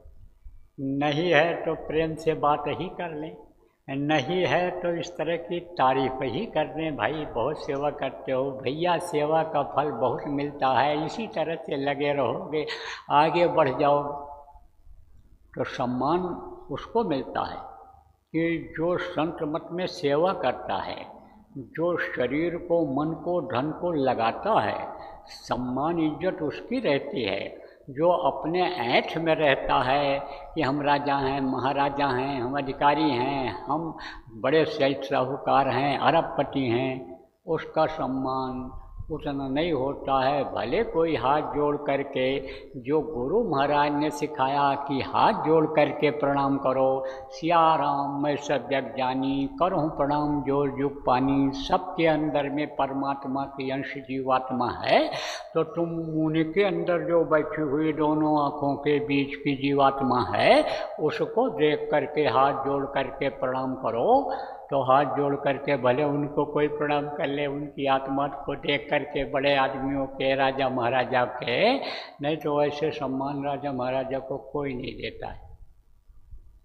नहीं है तो प्रेम से बात ही कर लें, नहीं है तो इस तरह की तारीफ ही कर दें, भाई बहुत सेवा करते हो भैया, सेवा का फल बहुत मिलता है, इसी तरह से लगे रहोगे आगे बढ़ जाओ। तो सम्मान उसको मिलता है कि जो संत मत में सेवा करता है, जो शरीर को, मन को, धन को लगाता है, सम्मान इज्जत उसकी रहती है। जो अपने ऐठ में रहता है कि हम राजा हैं, महाराजा हैं, हम अधिकारी हैं, हम बड़े साहूकार हैं, अरबपति हैं, उसका सम्मान उतना नहीं होता है। भले कोई हाथ जोड़ करके, जो गुरु महाराज ने सिखाया कि हाथ जोड़ करके प्रणाम करो, सिया राम मैं सब जग जानी, करूँ प्रणाम जोर जुग पानी, सबके अंदर में परमात्मा की अंश जीवात्मा है, तो तुम उनके अंदर जो बैठी हुई दोनों आँखों के बीच की जीवात्मा है, उसको देख करके हाथ जोड़ करके प्रणाम करो। तो हाथ जोड़ करके भले उनको कोई प्रणाम कर ले, उनकी आत्मा को देख करके, बड़े आदमियों के, राजा महाराजा के, नहीं तो ऐसे सम्मान राजा महाराजा को कोई नहीं देता है।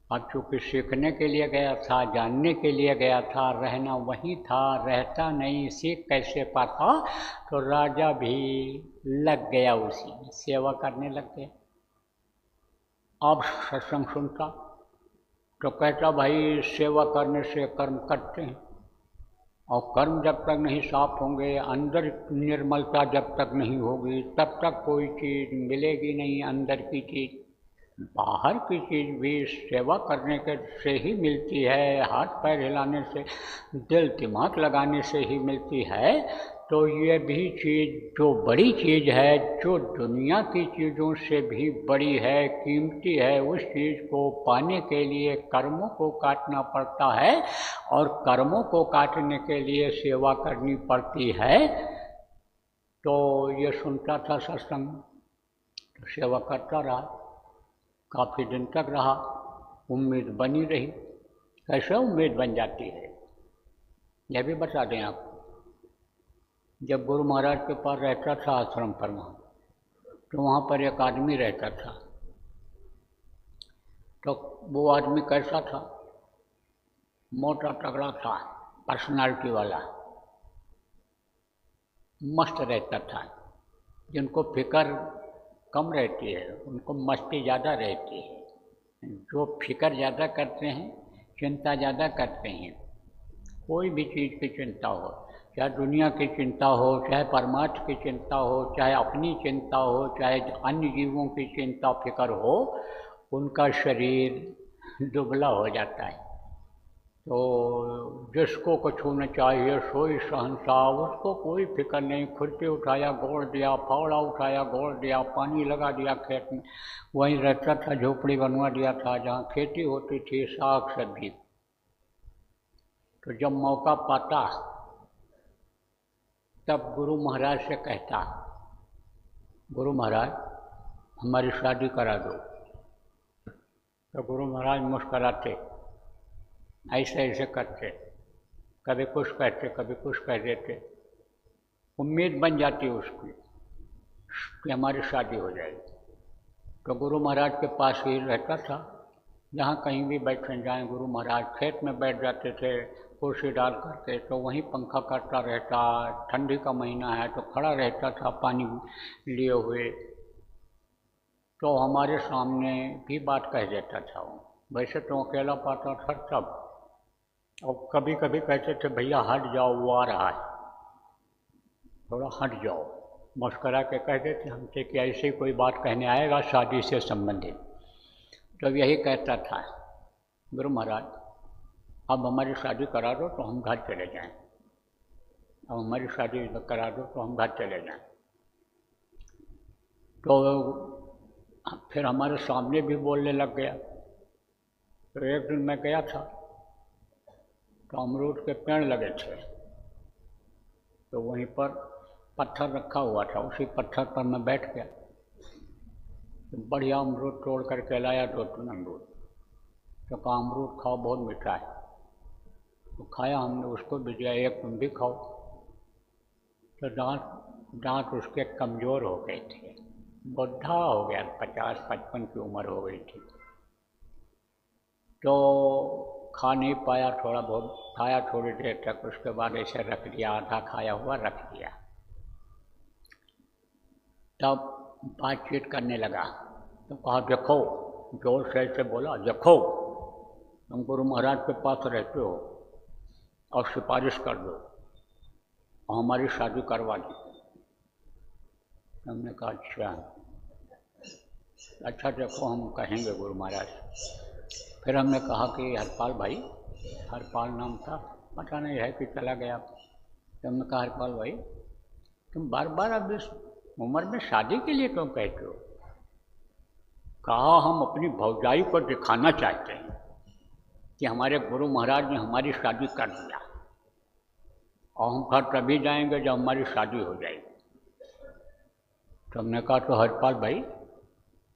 अब चूँकि सीखने के लिए गया था, जानने के लिए गया था, रहना वहीं था, रहता नहीं, सीख कैसे पाता, तो राजा भी लग गया उसी में, सेवा करने लग गया। अब सत्संग सुनता तो कहता भाई सेवा करने से कर्म करते हैं, और कर्म जब तक नहीं साफ होंगे, अंदर निर्मलता जब तक नहीं होगी, तब तक कोई चीज़ मिलेगी नहीं। अंदर की चीज़, बाहर की चीज़ भी सेवा करने के से ही मिलती है, हाथ पैर हिलाने से, दिल दिमाग लगाने से ही मिलती है। तो ये भी चीज़ जो बड़ी चीज़ है, जो दुनिया की चीज़ों से भी बड़ी है, कीमती है, उस चीज़ को पाने के लिए कर्मों को काटना पड़ता है, और कर्मों को काटने के लिए सेवा करनी पड़ती है। तो ये सुनता था सत्संग, तो सेवा करता रहा, काफ़ी दिन तक रहा, उम्मीद बनी रही। कैसे उम्मीद बन जाती है यह भी बता दें आपको। जब गुरु महाराज के पास रहता था आश्रम पर वहाँ, तो वहाँ पर एक आदमी रहता था। तो वो आदमी कैसा था? मोटा तगड़ा था, पर्सनालिटी वाला, मस्त रहता था। जिनको फिक्र कम रहती है उनको मस्ती ज़्यादा रहती है। जो फिक्र ज़्यादा करते हैं, चिंता ज़्यादा करते हैं, कोई भी चीज़ की चिंता हो, चाहे दुनिया की चिंता हो, चाहे परमात्मा की चिंता हो, चाहे अपनी चिंता हो, चाहे अन्य जीवों की चिंता फिक्र हो, उनका शरीर दुबला हो जाता है। तो जिसको को छूना चाहिए सोई शहंशाह, उसको कोई फिक्र नहीं। खुरपी उठाया गोड़ दिया, फावड़ा उठाया गोड़ दिया, पानी लगा दिया खेत में, वहीं रहता था। झोपड़ी बनवा दिया था जहाँ खेती होती थी, साग सब्जी। तो जब मौका पाता तब गुरु महाराज से कहता, गुरु महाराज हमारी शादी करा दो। तो गुरु महाराज मुस्कराते, ऐसे ऐसे करते, कभी कुछ कहते कभी कुछ कह देते। उम्मीद बन जाती उसकी कि हमारी शादी हो जाएगी। तो गुरु महाराज के पास ही रहता था, जहाँ कहीं भी बैठे जाएं, गुरु महाराज खेत में बैठ जाते थे कुर्सी डाल करके, तो वहीं पंखा करता रहता, ठंडी का महीना है तो खड़ा रहता था पानी लिए हुए, तो हमारे सामने भी बात कह देता था वो। वैसे तो अकेला पाता था तब, और कभी कभी कहते थे भैया हट जाओ वो आ रहा है, थोड़ा हट जाओ, मुस्करा के कह देते हमसे कि ऐसी कोई बात कहने आएगा शादी से संबंधित। तो यही कहता था, गुरु महाराज अब हमारी शादी करा दो तो हम घर चले जाएं, अब हमारी शादी करा दो तो हम घर चले जाएं। तो फिर हमारे सामने भी बोलने लग गया। तो एक दिन मैं गया था तो अमरूद के पेड़ लगे थे, तो वहीं पर पत्थर रखा हुआ था, उसी पत्थर पर मैं बैठ गया, तो बढ़िया अमरूद तोड़ करके लाया 2-3 अमरूद। तो कहा अमरूद खाओ बहुत मीठा है, तो खाया हमने, उसको भी दिया, एक तुम भी खाओ। तो दांत उसके कमज़ोर हो गए थे, बुढ़ा हो गया, 50-55 की उम्र हो गई थी, तो खा नहीं पाया, थोड़ा बहुत खाया थोड़ी देर तक, उसके बाद ऐसे रख दिया, आधा खाया हुआ रख दिया। तब बातचीत करने लगा, तो कहा देखो, जोर से ऐसे बोला, देखो तुम गुरु महाराज के पास रहते हो और सिफारिश कर दो और हमारी शादी करवा दी। हमने कहा अच्छा देखो हम कहेंगे गुरु महाराज। फिर हमने कहा कि हरपाल भाई, हरपाल नाम था, पता नहीं है कि चला गया। तो हमने कहा हरपाल भाई तुम बार बार अब इस उम्र में शादी के लिए क्यों कहते हो? कहा हम अपनी भौजाई को दिखाना चाहते हैं कि हमारे गुरु महाराज ने हमारी शादी कर दिया, और हम घर तभी जाएंगे जब हमारी शादी हो जाएगी। तो हमने कहा तो हरपाल भाई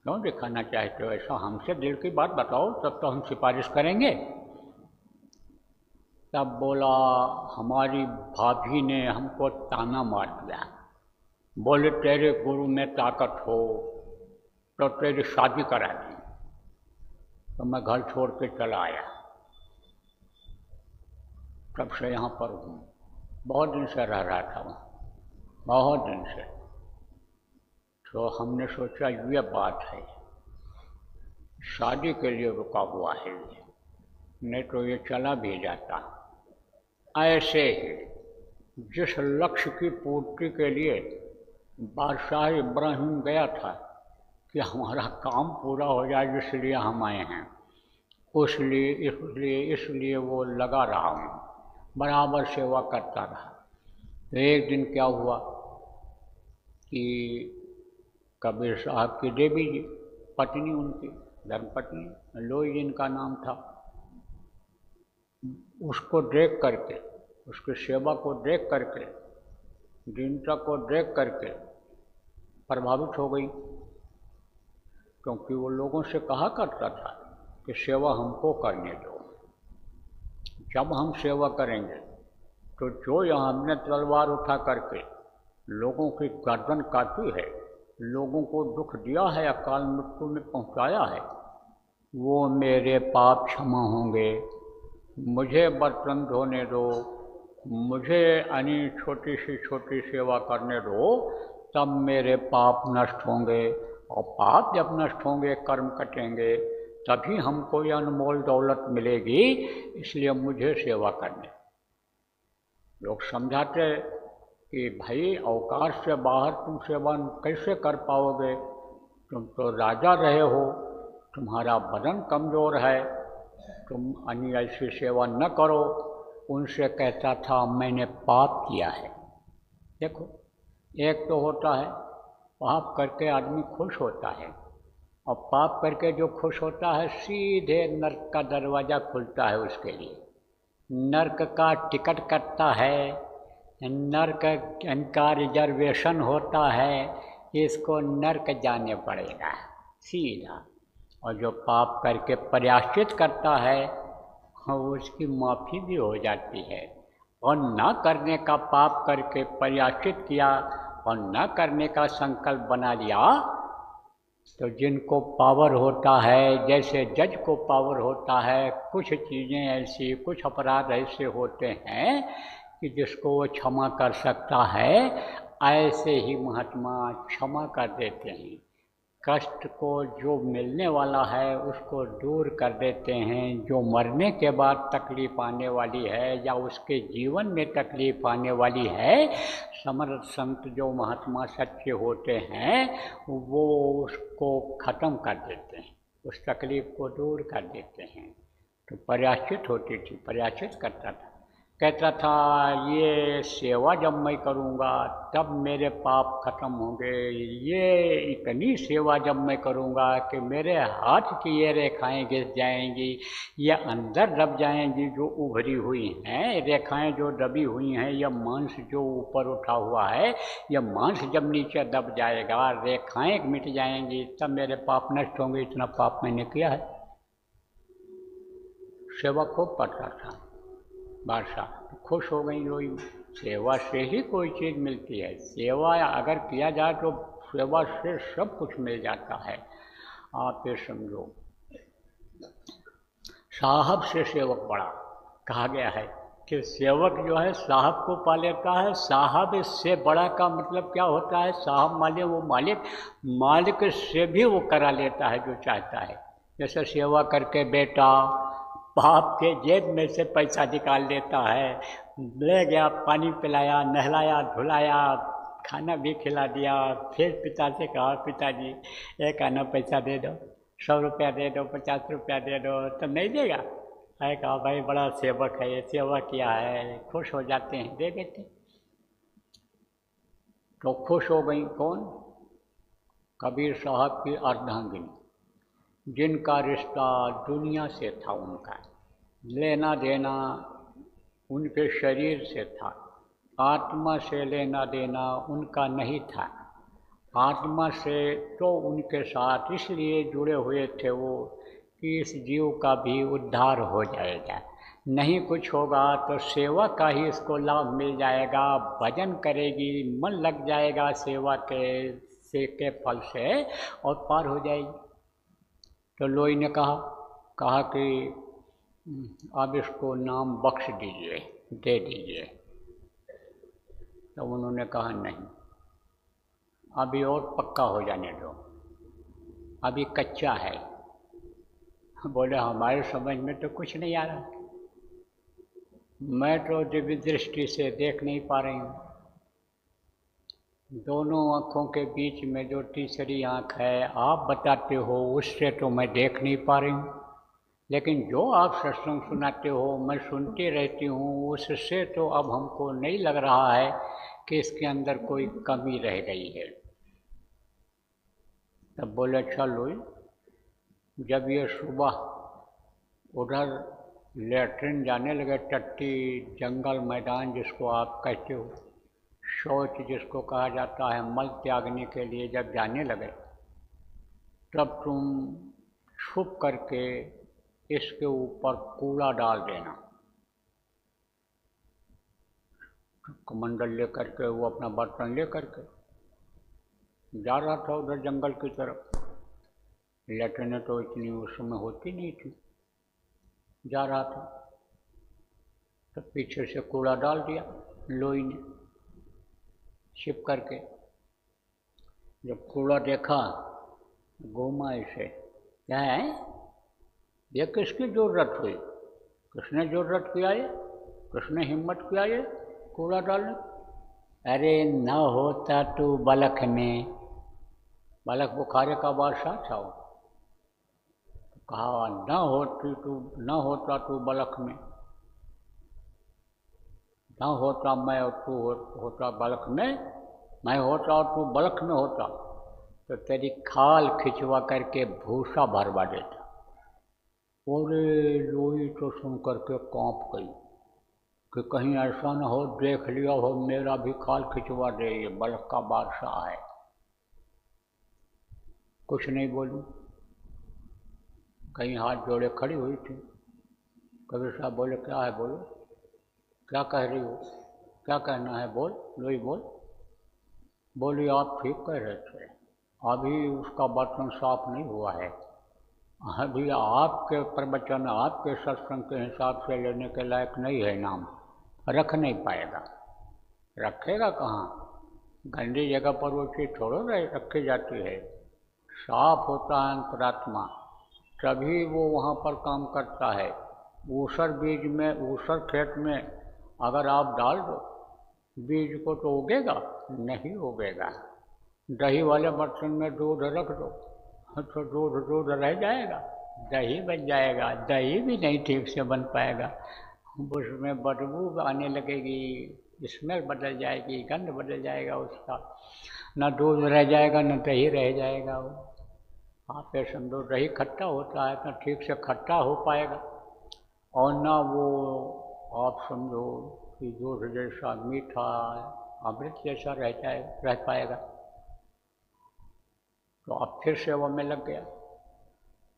क्यों दिखाना चाहते हो? ऐसा हमसे दिल की बात बताओ, तब तो हम सिफारिश करेंगे। तब बोला हमारी भाभी ने हमको ताना मार दिया, बोले तेरे गुरु में ताकत हो तो तेरी शादी करा दी। तो मैं घर छोड़ के चला आया, तब से यहाँ पर हूँ, बहुत दिन से रह रहा था वहाँ, बहुत दिन से। तो हमने सोचा ये बात है, शादी के लिए रुका हुआ है, नहीं तो ये चला भी जाता। ऐसे ही जिस लक्ष्य की पूर्ति के लिए बादशाह इब्राहिम गया था कि हमारा काम पूरा हो जाए इसलिए हम आए हैं, इसलिए वो लगा रहा हूँ, बराबर सेवा करता रहा। तो एक दिन क्या हुआ कि कबीर साहब की देवी जी, पत्नी उनकी धर्मपत्नी लोई जिनका नाम था, उसको देख करके, उसकी सेवा को देख करके, दीनता को देख करके प्रभावित हो गई, क्योंकि वो लोगों से कहा करता था कि सेवा हमको करने दो, जब हम सेवा करेंगे तो जो यहाँ हमने तलवार उठा करके लोगों की गर्दन काटी है, लोगों को दुख दिया है, अकाल मृत्यु में पहुँचाया है, वो मेरे पाप क्षमा होंगे, मुझे बर्तन धोने दो, मुझे अन्य छोटी सी सेवा करने दो, तब मेरे पाप नष्ट होंगे, और पाप जब नष्ट होंगे, कर्म कटेंगे, तभी हमको ये अनमोल दौलत मिलेगी, इसलिए मुझे सेवा करने। लोग समझाते कि भाई अवकाश से बाहर तुम सेवा कैसे कर पाओगे, तुम तो राजा रहे हो, तुम्हारा बदन कमज़ोर है, तुम अन्य ऐसी सेवा न करो। उनसे कहता था मैंने पाप किया है। देखो, एक तो होता है पाप करके आदमी खुश होता है, और पाप करके जो खुश होता है सीधे नर्क का दरवाज़ा खुलता है उसके लिए, नर्क का टिकट कटता है, नर्क का रिजर्वेशन होता है, इसको नर्क जाने पड़ेगा सीधा। और जो पाप करके प्रायश्चित करता है उसकी माफ़ी भी हो जाती है, और न करने का पाप करके प्रायश्चित किया और न करने का संकल्प बना लिया, तो जिनको पावर होता है, जैसे जज को पावर होता है, कुछ चीज़ें ऐसी, कुछ अपराध ऐसे होते हैं कि जिसको वो क्षमा कर सकता है, ऐसे ही महात्मा क्षमा कर देते हैं। कष्ट को जो मिलने वाला है उसको दूर कर देते हैं। जो मरने के बाद तकलीफ आने वाली है या उसके जीवन में तकलीफ आने वाली है, समर्थ संत जो महात्मा सच्चे होते हैं वो उसको ख़त्म कर देते हैं, उस तकलीफ को दूर कर देते हैं। तो प्रायश्चित होती थी, प्रायश्चित करता था, कहता था ये सेवा जब मैं करूँगा तब मेरे पाप खत्म होंगे, ये इतनी सेवा जब मैं करूँगा कि मेरे हाथ की ये रेखाएं घिस जाएंगी, ये अंदर दब जाएंगी जो उभरी हुई हैं रेखाएं, जो दबी हुई हैं, यह मांस जो ऊपर उठा हुआ है, यह मांस जब नीचे दब जाएगा, रेखाएं मिट जाएंगी, तब मेरे पाप नष्ट होंगे। इतना पाप मैंने किया है। सेवा खूब करता था बादशाह, खुश हो गई लोई। सेवा से ही कोई चीज़ मिलती है, सेवा अगर किया जाए तो सेवा से सब कुछ मिल जाता है। आप ये समझो, साहब से सेवक बड़ा कहा गया है कि सेवक जो है साहब को पा लेता है। साहब इससे बड़ा का मतलब क्या होता है? साहब मालिक, वो मालिक से भी वो करा लेता है जो चाहता है। जैसे सेवा करके बेटा बाप के जेब में से पैसा निकाल लेता है, ले गया, पानी पिलाया, नहलाया, धुलाया, खाना भी खिला दिया, फिर पिता से कहा पिताजी एक आना पैसा दे दो, 100 रुपया दे दो, 50 रुपया दे दो, तो नहीं देगा? है कहा भाई बड़ा सेवक है, ये सेवा किया है, खुश हो जाते हैं, दे देते। तो खुश हो गई कौन? कबीर साहब की अर्धांगिनी, जिनका रिश्ता दुनिया से था, उनका लेना देना उनके शरीर से था, आत्मा से लेना देना उनका नहीं था। आत्मा से तो उनके साथ इसलिए जुड़े हुए थे वो कि इस जीव का भी उद्धार हो जाएगा, नहीं कुछ होगा तो सेवा का ही इसको लाभ मिल जाएगा, भजन करेगी, मन लग जाएगा सेवा के फल से और पार हो जाएगी। तो लोई ने कहा कि अब इसको नाम बख्श दीजिए, दे दीजिए। तो उन्होंने कहा नहीं, अभी और पक्का हो जाने दो, अभी कच्चा है। बोले हमारे समझ में तो कुछ नहीं आ रहा, मैं तो दिव्य दृष्टि से देख नहीं पा रही हूँ। दोनों आँखों के बीच में जो तीसरी आँख है आप बताते हो, उससे तो मैं देख नहीं पा रही हूँ, लेकिन जो आप सत्संग सुनाते हो मैं सुनती रहती हूँ, उससे तो अब हमको नहीं लग रहा है कि इसके अंदर कोई कमी रह गई है। तब बोले अच्छा लोई, जब ये सुबह उधर लेटरिन जाने लगे, टट्टी जंगल मैदान जिसको आप कहते हो, शौच जिसको कहा जाता है, मल त्यागने के लिए जब जाने लगे, तब तुम छुप करके इसके ऊपर कूड़ा डाल देना। कमंडल लेकर के वो अपना बर्तन लेकर के जा रहा था उधर जंगल की तरफ। लेटरिन तो इतनी उस समय होती नहीं थी, जा रहा था तो पीछे से कूड़ा डाल दिया लोई ने छिप करके। जब कूड़ा देखा घूमा इसे, क्या है ये, किसकी जरूरत हुई, किसने जरूरत किया ये, किसने हिम्मत किया ये कूड़ा डालने? अरे न होता तू बलख में, बलख बुखारे का बादशाह था वो, कहा न होता तू बलख में, न होता मैं और तू होता बलख में, मैं होता और तू बलख में होता तो तेरी खाल खिंचवा करके भूसा भरवा देता। पूरे लोई तो सुन करके कांप गई कि कहीं ऐसा न हो देख लिया हो मेरा भी खाल खिंचवा दे, ये बलख का बादशाह है। कुछ नहीं बोली, कहीं हाथ जोड़े खड़ी हुई थी। कबीर साहब बोले क्या है, बोलो क्या कह रही हो, क्या कहना है, बोल लोई बोल। बोली आप ठीक कह रहे थे, अभी उसका बर्तन साफ नहीं हुआ है। अभी आपके प्रवचन, आपके सत्संग के हिसाब से लेने के लायक नहीं है नाम, रख नहीं पाएगा। रखेगा कहाँ? गंदी जगह पर वो चीज़ छोड़ो रखी जाती है। साफ होता है अंतरात्मा, तभी वो वहाँ पर काम करता है। ऊसर बीज में, ऊसर खेत में अगर आप डाल दो बीज को तो उगेगा नहीं, उगेगा। दही वाले बर्तन में दूध रख दो तो दूध रह जाएगा, दही बन जाएगा। दही भी नहीं ठीक से बन पाएगा, उसमें बदबू आने लगेगी, स्मेल बदल जाएगी, गंध बदल जाएगा उसका, न दूध रह जाएगा न दही रह जाएगा। वो आप ये समझो, दही खट्टा होता है तो ठीक से खट्टा हो पाएगा, और ना वो आप समझो कि दूध जैसा मीठा अमृत जैसा रह पाएगा। तो अब फिर सेवा में लग गया।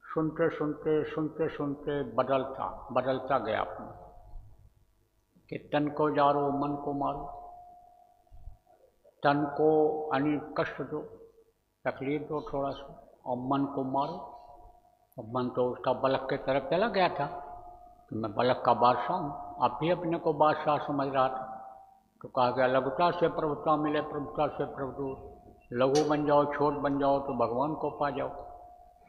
सुनते सुनते सुनते सुनते बदलता गया अपना, कि तन को जारो मन को मारो। तन को यानी कष्ट दो, तकलीफ दो थोड़ा सा, और मन को मारो। और मन तो उसका बलक के तरफ चला गया था कि मैं बलक का बादशाह हूँ। आप भी अपने को बादशाह समझ रहा था। तो कहा गया लघुता से प्रभुता मिले, प्रभुता से प्रभु। लघु बन जाओ, छोट बन जाओ तो भगवान को पा जाओ,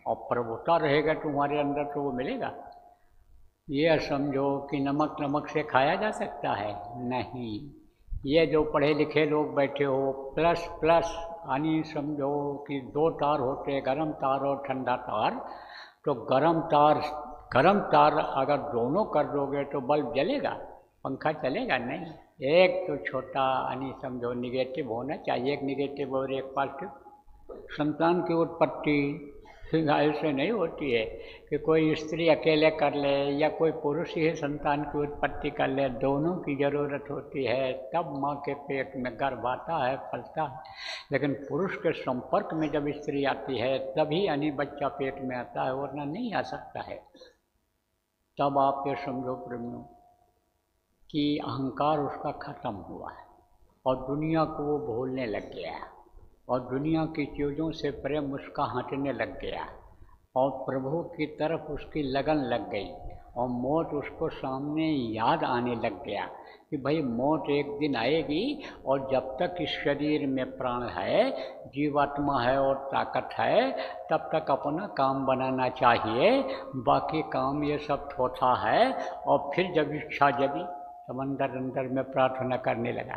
और प्रभुता रहेगा तुम्हारे अंदर तो वो मिलेगा। ये समझो कि नमक नमक से खाया जा सकता है? नहीं। ये जो पढ़े लिखे लोग बैठे हो, प्लस प्लस यानी समझो कि दो तार होते, गरम तार और ठंडा तार। तो गरम तार अगर दोनों कर दोगे तो बल्ब जलेगा, पंखा चलेगा नहीं। एक तो छोटा यानी समझो निगेटिव होना चाहिए, एक निगेटिव और एक पॉजिटिव। संतान की उत्पत्ति ऐसे नहीं होती है कि कोई स्त्री अकेले कर ले या कोई पुरुष ही संतान की उत्पत्ति कर ले, दोनों की ज़रूरत होती है, तब माँ के पेट में गर्भ आता है, फलता है। लेकिन पुरुष के संपर्क में जब स्त्री आती है तभी यानी बच्चा पेट में आता है, वरना नहीं आ सकता है। तब आप ये समझो प्रेमियों कि अहंकार उसका खत्म हुआ है और दुनिया को वो भूलने लग गया, और दुनिया की चीज़ों से प्रेम उसका हटने लग गया, और प्रभु की तरफ उसकी लगन लग गई, और मौत उसको सामने याद आने लग गया कि भाई मौत एक दिन आएगी, और जब तक इस शरीर में प्राण है, जीवात्मा है और ताकत है, तब तक अपना काम बनाना चाहिए। बाकी काम ये सब थोथा है। और फिर जब इच्छा जगी तब अंदर में प्रार्थना करने लगा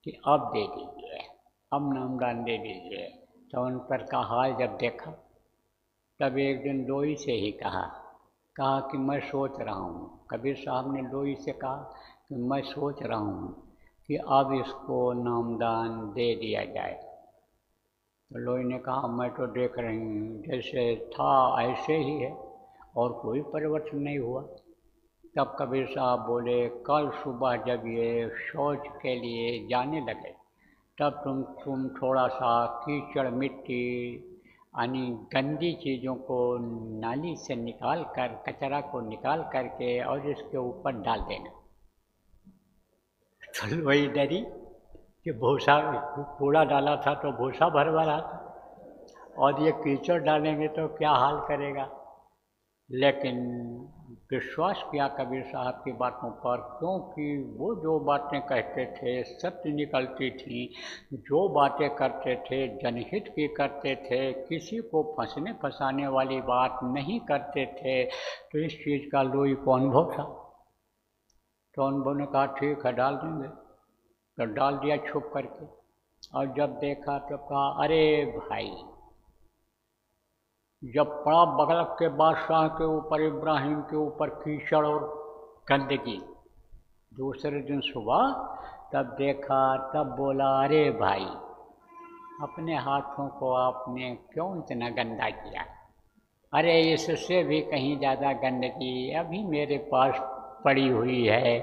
कि अब दे दीजिए, अब नामदान दे दीजिए। तो उन पर का हाल जब देखा तब एक दिन लोई से ही कहा कि मैं सोच रहा हूँ। कबीर साहब ने लोई से कहा कि मैं सोच रहा हूँ कि अब इसको नामदान दे दिया जाए। तो लोई ने कहा मैं तो देख रही हूँ जैसे था ऐसे ही है और कोई परिवर्तन नहीं हुआ। तब कबीर साहब बोले कल सुबह जब ये शौच के लिए जाने लगे तब तुम थोड़ा सा कीचड़ मिट्टी यानी गंदी चीज़ों को नाली से निकाल कर, कचरा को निकाल करके और इसके ऊपर डाल देना। तो वही डरी कि भूसा, कूड़ा डाला था तो भूसा भरवा रहा था, और ये कीचड़ डालेंगे तो क्या हाल करेगा। लेकिन विश्वास किया कबीर साहब की बातों पर, क्योंकि वो जो बातें कहते थे सत्य निकलती थी, जो बातें करते थे जनहित की करते थे, किसी को फंसने फंसाने वाली बात नहीं करते थे। तो इस चीज़ का लोई को अनुभव था। तो अनुभव ने कहा ठीक है डाल देंगे। तो डाल दिया छुप करके, और जब देखा तो कहा अरे भाई, जब पड़ा बगलक के बादशाह के ऊपर, इब्राहिम के ऊपर कीचड़ और गंदगी, दूसरे दिन सुबह तब देखा, तब बोला अरे भाई, अपने हाथों को आपने क्यों इतना गंदा किया। अरे इससे भी कहीं ज़्यादा गंदगी अभी मेरे पास पड़ी हुई है,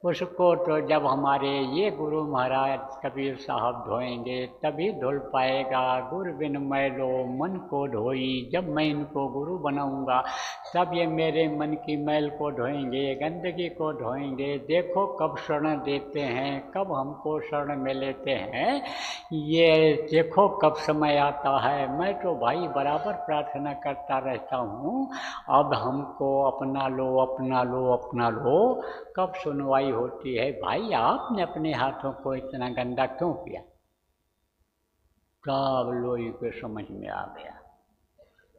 उसको तो जब हमारे ये गुरु महाराज कबीर साहब धोएंगे तभी धुल पाएगा। गुरु बिन मैलो मन को धोई, जब मैं इनको गुरु बनाऊंगा तब ये मेरे मन की मैल को धोएंगे, गंदगी को धोएंगे। देखो कब शरण देते हैं, कब हमको शरण में लेते हैं, ये देखो कब समय आता है। मैं तो भाई बराबर प्रार्थना करता रहता हूँ, अब हमको अपना लो, अपना लो, अपना लो। कब सुनवाई होती है? भाई आपने अपने हाथों को इतना गंदा क्यों किया? तब लोई के समझ में आ गया,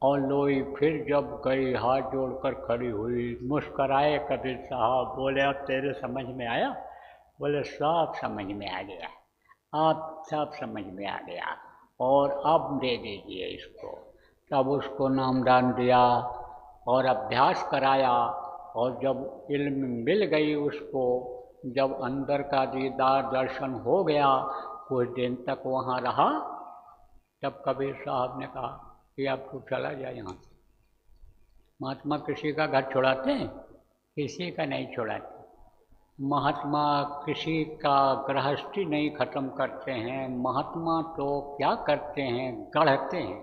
और लोई फिर जब गई हाथ जोड़कर खड़ी हुई, मुस्कराए कबीर साहब, बोले अब तेरे समझ में आया? बोले सब समझ में आ गया, अब सब समझ में आ गया, और अब दे दीजिए इसको। तब उसको नामदान दिया और अभ्यास कराया, और जब इल्म मिल गई उसको, जब अंदर का दीदार दर्शन हो गया, कुछ दिन तक वहाँ रहा। तब कबीर साहब ने कहा कि अब तू चला जा यहाँ से। महात्मा किसी का घर छोड़ाते हैं? किसी का नहीं छोड़ाते। महात्मा किसी का गृहस्थी नहीं खत्म करते हैं। महात्मा तो क्या करते हैं? गढ़ते हैं।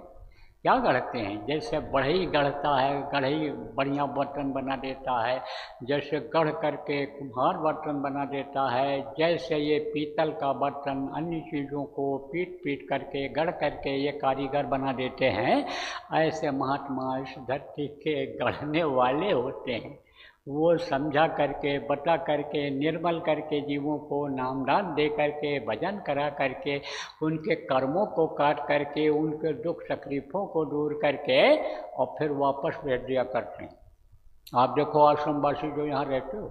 क्या गढ़ते हैं? जैसे बढ़ई गढ़ता है, बढ़ई बढ़िया बर्तन बना देता है, जैसे गढ़ करके कुम्हार बर्तन बना देता है, जैसे ये पीतल का बर्तन अन्य चीज़ों को पीट पीट करके गढ़ करके ये कारीगर बना देते हैं, ऐसे महात्मा इस धरती के गढ़ने वाले होते हैं। वो समझा करके, बता करके, निर्मल करके जीवों को नामदान दे करके, भजन करा करके, उनके कर्मों को काट करके, उनके दुख तकलीफ़ों को दूर करके, और फिर वापस भेज दिया करते हैं। आप देखो आश्रमवासी जो यहाँ रहते हो,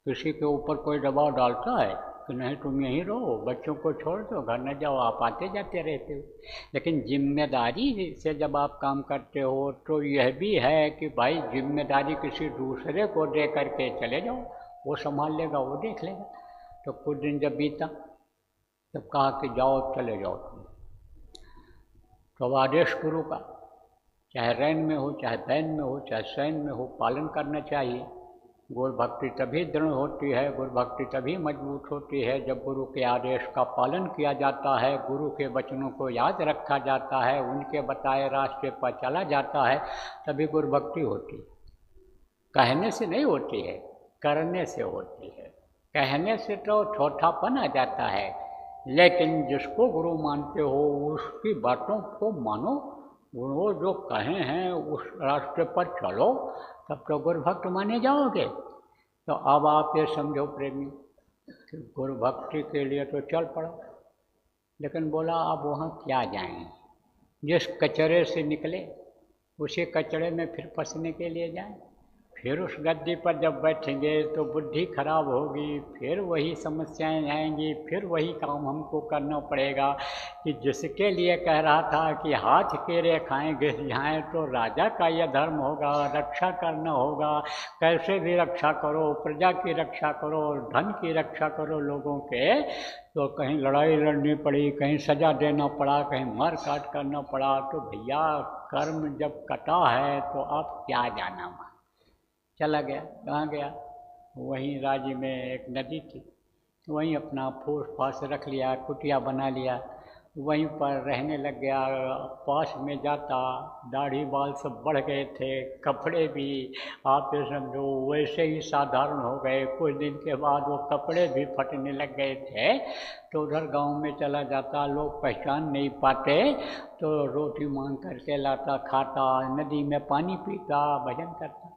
किसी के ऊपर कोई दबाव डालता है कि नहीं तुम यहीं रहो, बच्चों को छोड़ दो, घर न जाओ, आप आते जाते रहते हो। लेकिन जिम्मेदारी से जब आप काम करते हो तो यह भी है कि भाई जिम्मेदारी किसी दूसरे को दे करके चले जाओ, वो संभाल लेगा, वो देख लेगा। तो कुछ दिन जब बीता, तब कहा कि जाओ, चले जाओ तुम। तो आदेश गुरु का, चाहे रैन में हो, चाहे बैन में हो, चाहे सैन में हो, पालन करना चाहिए। गुरु भक्ति तभी दृढ़ होती है, गुरु भक्ति तभी मजबूत होती है जब गुरु के आदेश का पालन किया जाता है, गुरु के वचनों को याद रखा जाता है, उनके बताए रास्ते पर चला जाता है, तभी गुरु भक्ति होती है। कहने से नहीं होती है, करने से होती है। कहने से तो छोटापन आ जाता है, लेकिन जिसको गुरु मानते हो उसकी बातों को मानो, वो जो कहे हैं उस रास्ते पर चलो, तब तो गुरु भक्त माने जाओगे। तो अब आप ये समझो प्रेमी कि गुरु भक्ति के लिए तो चल पड़ो, लेकिन बोला अब वहाँ क्या जाएं? जिस कचरे से निकले उसी कचरे में फिर फंसने के लिए जाएं? फिर उस गद्दी पर जब बैठेंगे तो बुद्धि खराब होगी, फिर वही समस्याएं आएंगी, फिर वही काम हमको करना पड़ेगा कि जिसके लिए कह रहा था कि हाथ के रेखाएं घिस जाएँ तो राजा का यह धर्म होगा, रक्षा करना होगा, कैसे भी रक्षा करो, प्रजा की रक्षा करो, धन की रक्षा करो लोगों के। तो कहीं लड़ाई लड़नी पड़ी, कहीं सजा देना पड़ा, कहीं मार काट करना पड़ा, तो भैया कर्म जब कटा है तो अब क्या जाना वहाँ। चला गया। कहाँ गया? वहीं राज्य में एक नदी थी, वहीं अपना फूस फास रख लिया, कुटिया बना लिया, वहीं पर रहने लग गया। पास में जाता, दाढ़ी बाल सब बढ़ गए थे, कपड़े भी आप ये समझो वैसे ही साधारण हो गए। कुछ दिन के बाद वो कपड़े भी फटने लग गए थे। तो उधर गांव में चला जाता, लोग पहचान नहीं पाते, तो रोटी मांग करके लाता, खाता, नदी में पानी पीता, भजन करता।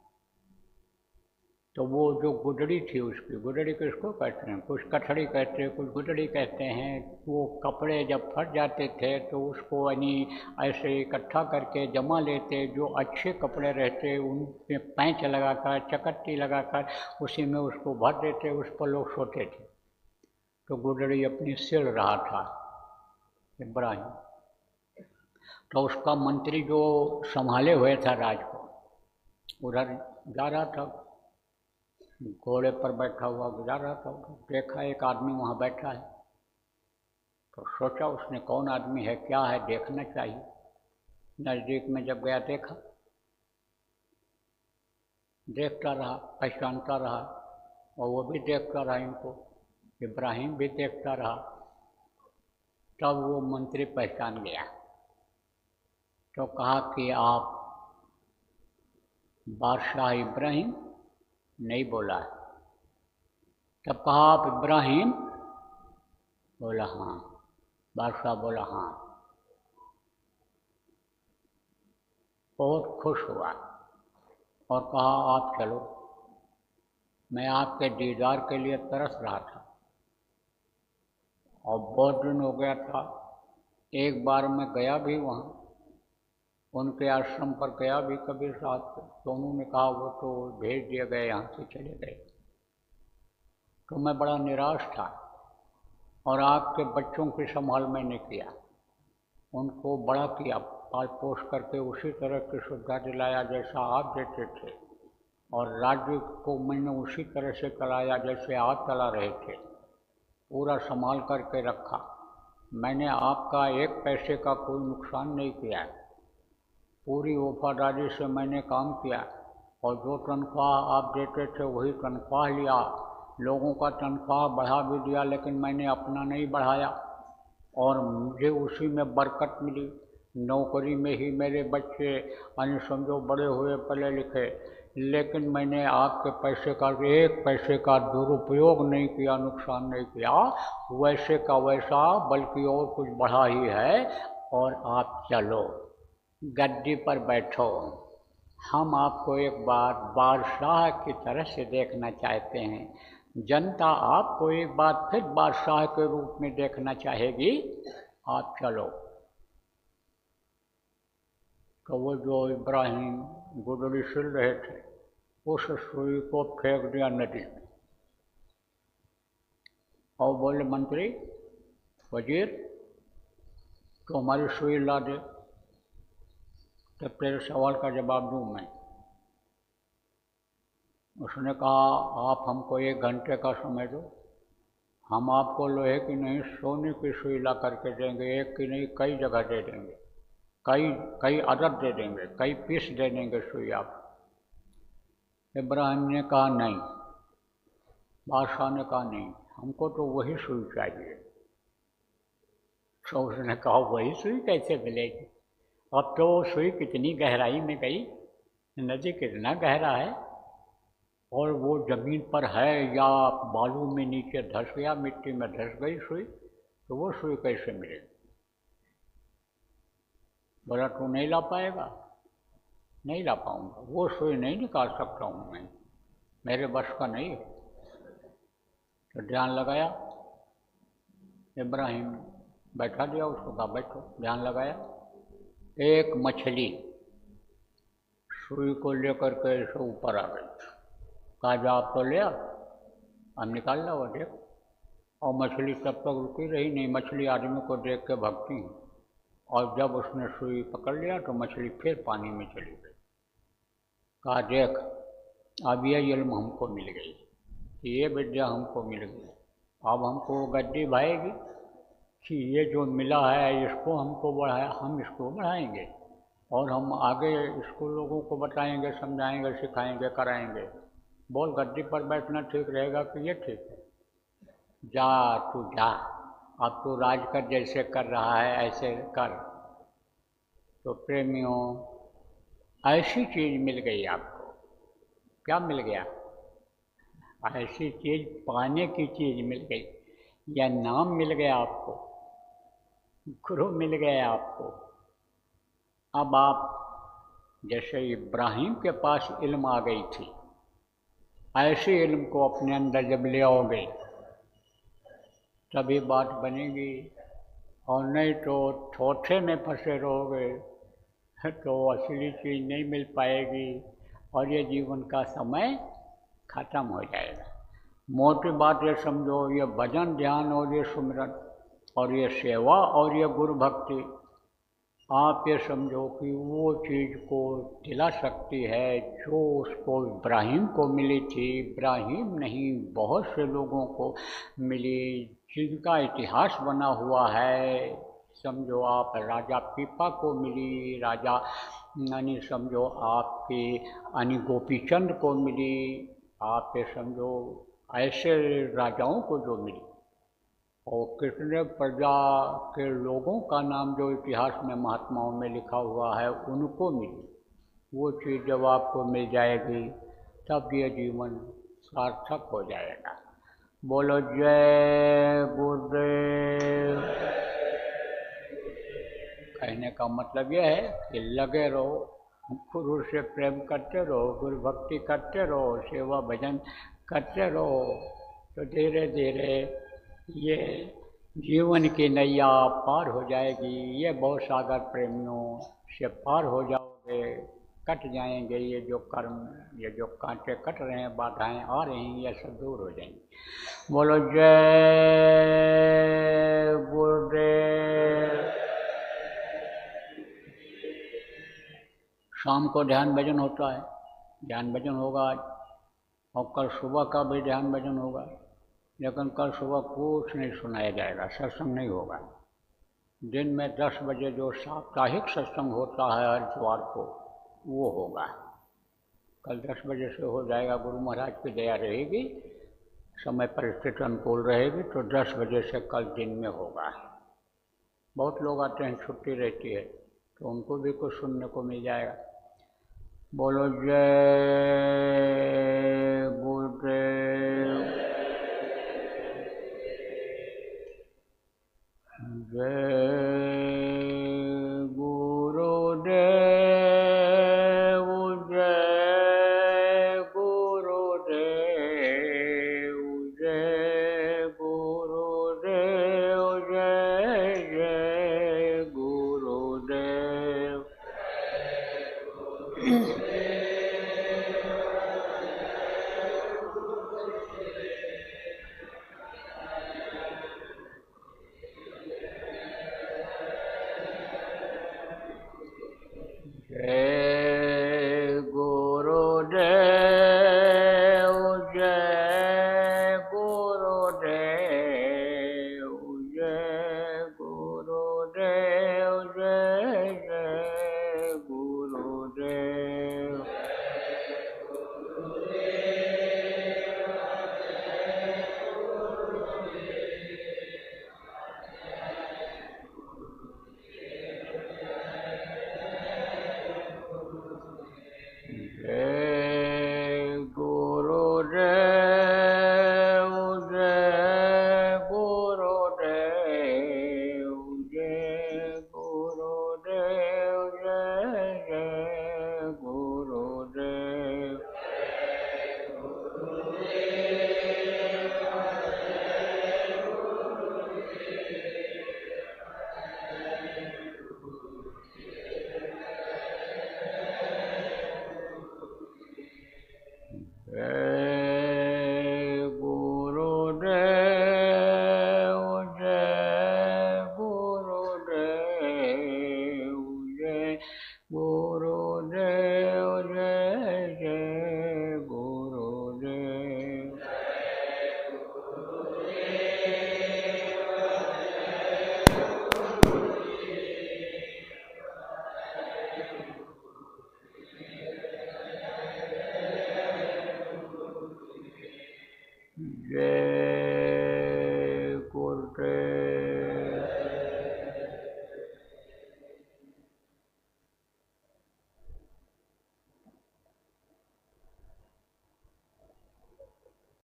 तो वो जो गुडड़ी थी उसकी, गुडड़ी किसको कहते हैं? कुछ कठड़ी कहते हैं, कुछ गुडड़ी कहते हैं। वो कपड़े जब फट जाते थे तो उसको यानी ऐसे इकट्ठा करके जमा लेते, जो अच्छे कपड़े रहते उनमें पैंच लगाकर, चकट्टी लगाकर उसी में उसको भर देते, उस पर लोग सोते थे। तो गुडड़ी अपनी सिल रहा था इब्राहिम, तो उसका मंत्री जो संभाले हुए था राज को, उधर जा रहा था, घोड़े पर बैठा हुआ गुजर रहा था, देखा एक आदमी वहाँ बैठा है। तो सोचा उसने कौन आदमी है, क्या है, देखना चाहिए। नज़दीक में जब गया देखा, देखता रहा, पहचानता रहा, और वो भी देखता रहा इनको, इब्राहिम भी देखता रहा। तब वो मंत्री पहचान गया, तो कहा कि आप बादशाह इब्राहिम नहीं बोला है। तब कहा आप इब्राहिम? बोला हाँ। बादशाह बोला हाँ। बहुत खुश हुआ और कहा आप चलो, मैं आपके दीदार के लिए तरस रहा था और बहुत दिन हो गया था। एक बार मैं गया भी वहाँ, उनके आश्रम पर गया भी कबीर साहब के, तो उन्होंने कहा वो तो भेज दिए गए, यहाँ से चले गए। तो मैं बड़ा निराश था और आपके बच्चों की संभाल मैंने किया, उनको बड़ा किया, पाल पोस करके उसी तरह की सुविधा दिलाया जैसा आप देते थे, और राज्य को मैंने उसी तरह से चलाया जैसे आप चला रहे थे। पूरा संभाल करके रखा। मैंने आपका एक पैसे का कोई नुकसान नहीं किया। पूरी वफादारी से मैंने काम किया और जो तनख्वाह आप देते थे वही तनख्वाह लिया। लोगों का तनख्वाह बढ़ा भी दिया लेकिन मैंने अपना नहीं बढ़ाया और मुझे उसी में बरकत मिली। नौकरी में ही मेरे बच्चे यानी समझो बड़े हुए पढ़े लिखे, लेकिन मैंने आपके पैसे का एक पैसे का दुरुपयोग नहीं किया, नुकसान नहीं किया। वैसे का वैसा बल्कि और कुछ बढ़ा ही है। और आप चलो गद्दी पर बैठो, हम आपको एक बार बादशाह की तरह से देखना चाहते हैं। जनता आपको एक बार फिर बादशाह के रूप में देखना चाहेगी, आप चलो। तो वो जो इब्राहिम गुदड़ी सिल रहे थे उस सुई को फेंक दिया नदी में और बोले मंत्री वजीर तो हमारी सुई ला दे, तो तेरे सवाल का जवाब दूँ मैं। उसने कहा आप हमको 1 घंटे का समय दो, हम आपको लोहे की नहीं सोने की सुई ला करके देंगे। एक की नहीं कई जगह दे देंगे, कई अदद दे देंगे, कई पीस दे देंगे सुई आप। इब्राहिम ने कहा नहीं, बादशाह ने कहा नहीं, हमको तो वही सुई चाहिए। तो उसने कहा वही सुई कैसे मिलेगी? अब तो सुई कितनी गहराई में गई, नदी कितना गहरा है, और वो जमीन पर है या बालू में नीचे धंस गया, मिट्टी में धंस गई सुई, तो वो सुई कैसे मिलेगी? बोला तू नहीं ला पाएगा? नहीं ला पाऊंगा, वो सुई नहीं निकाल सकता हूँ मैं, मेरे बस का नहीं है। तो ध्यान लगाया इब्राहिम, बैठा दिया उसको, कहा बैठो। ध्यान लगाया, एक मछली सुई को लेकर के ऐसे ऊपर आ गई। कहा जा आप तो ले, अब निकाल ला वो देख। और मछली तब तक रुकी रही नहीं, मछली आदमी को देख के भगती है, और जब उसने सुई पकड़ लिया तो मछली फिर पानी में चली गई। कहा देख अब ये इल्म हमको मिल गई, ये विद्या हमको मिल गई, अब हमको गद्दी भाएगी कि ये जो मिला है इसको हमको बढ़ाया, हम इसको बढ़ाएंगे और हम आगे इसको लोगों को बताएंगे, समझाएंगे, सिखाएंगे, कराएंगे। बोल गद्दी पर बैठना ठीक रहेगा कि ये ठीक है? जा तू जा, अब तू राज कर, जैसे कर रहा है ऐसे कर। तो प्रेमियों ऐसी चीज़ मिल गई आपको। क्या मिल गया? ऐसी चीज़, पाने की चीज़ मिल गई, या नाम मिल गया आपको, गुरु मिल गए आपको। अब आप जैसे इब्राहिम के पास इल्म आ गई थी, ऐसे इल्म को अपने अंदर जब ले आओगे तभी बात बनेगी, और नहीं तो थोथे में फंसे रहोगे तो असली चीज़ नहीं मिल पाएगी और ये जीवन का समय खत्म हो जाएगा। मोटी बात ये समझो, ये भजन ध्यान और ये सुमिरन और ये सेवा और ये गुरु भक्ति, आप ये समझो कि वो चीज़ को दिला सकती है जो उसको इब्राहिम को मिली थी। इब्राहिम नहीं, बहुत से लोगों को मिली जिनका इतिहास बना हुआ है। समझो आप राजा पीपा को मिली, राजा यानी समझो आपके यानी गोपीचंद को मिली, आप ये समझो ऐसे राजाओं को जो मिली, और कितने प्रजा के लोगों का नाम जो इतिहास में महात्माओं में लिखा हुआ है उनको मिली। वो चीज़ जब आपको मिल जाएगी तब ये जीवन सार्थक हो जाएगा। बोलो जय गुरुदेव। कहने का मतलब यह है कि लगे रहो, गुरु से प्रेम करते रहो, गुरु भक्ति करते रहो, सेवा भजन करते रहो, तो धीरे धीरे ये जीवन की नैया पार हो जाएगी। ये भव सागर प्रेमियों से पार हो जाओगे, कट जाएंगे ये जो कर्म, ये जो कांटे कट रहे हैं, बाधाएं आ रही हैं, ये सब दूर हो जाएंगी। बोलो जय गुरुदेव। शाम को ध्यान भजन होता है, ध्यान भजन होगा आज, और कल सुबह का भी ध्यान भजन होगा, लेकिन कल सुबह कुछ नहीं सुनाया जाएगा, सत्संग नहीं होगा। दिन में 10 बजे जो साप्ताहिक सत्संग होता है हर इतवार को, वो होगा। कल 10 बजे से हो जाएगा, गुरु महाराज की दया रहेगी, समय परिस्थिति अनुकूल रहेगी, तो 10 बजे से कल दिन में होगा। बहुत लोग आते हैं, छुट्टी रहती है, तो उनको भी कुछ सुनने को मिल जाएगा। बोलो जय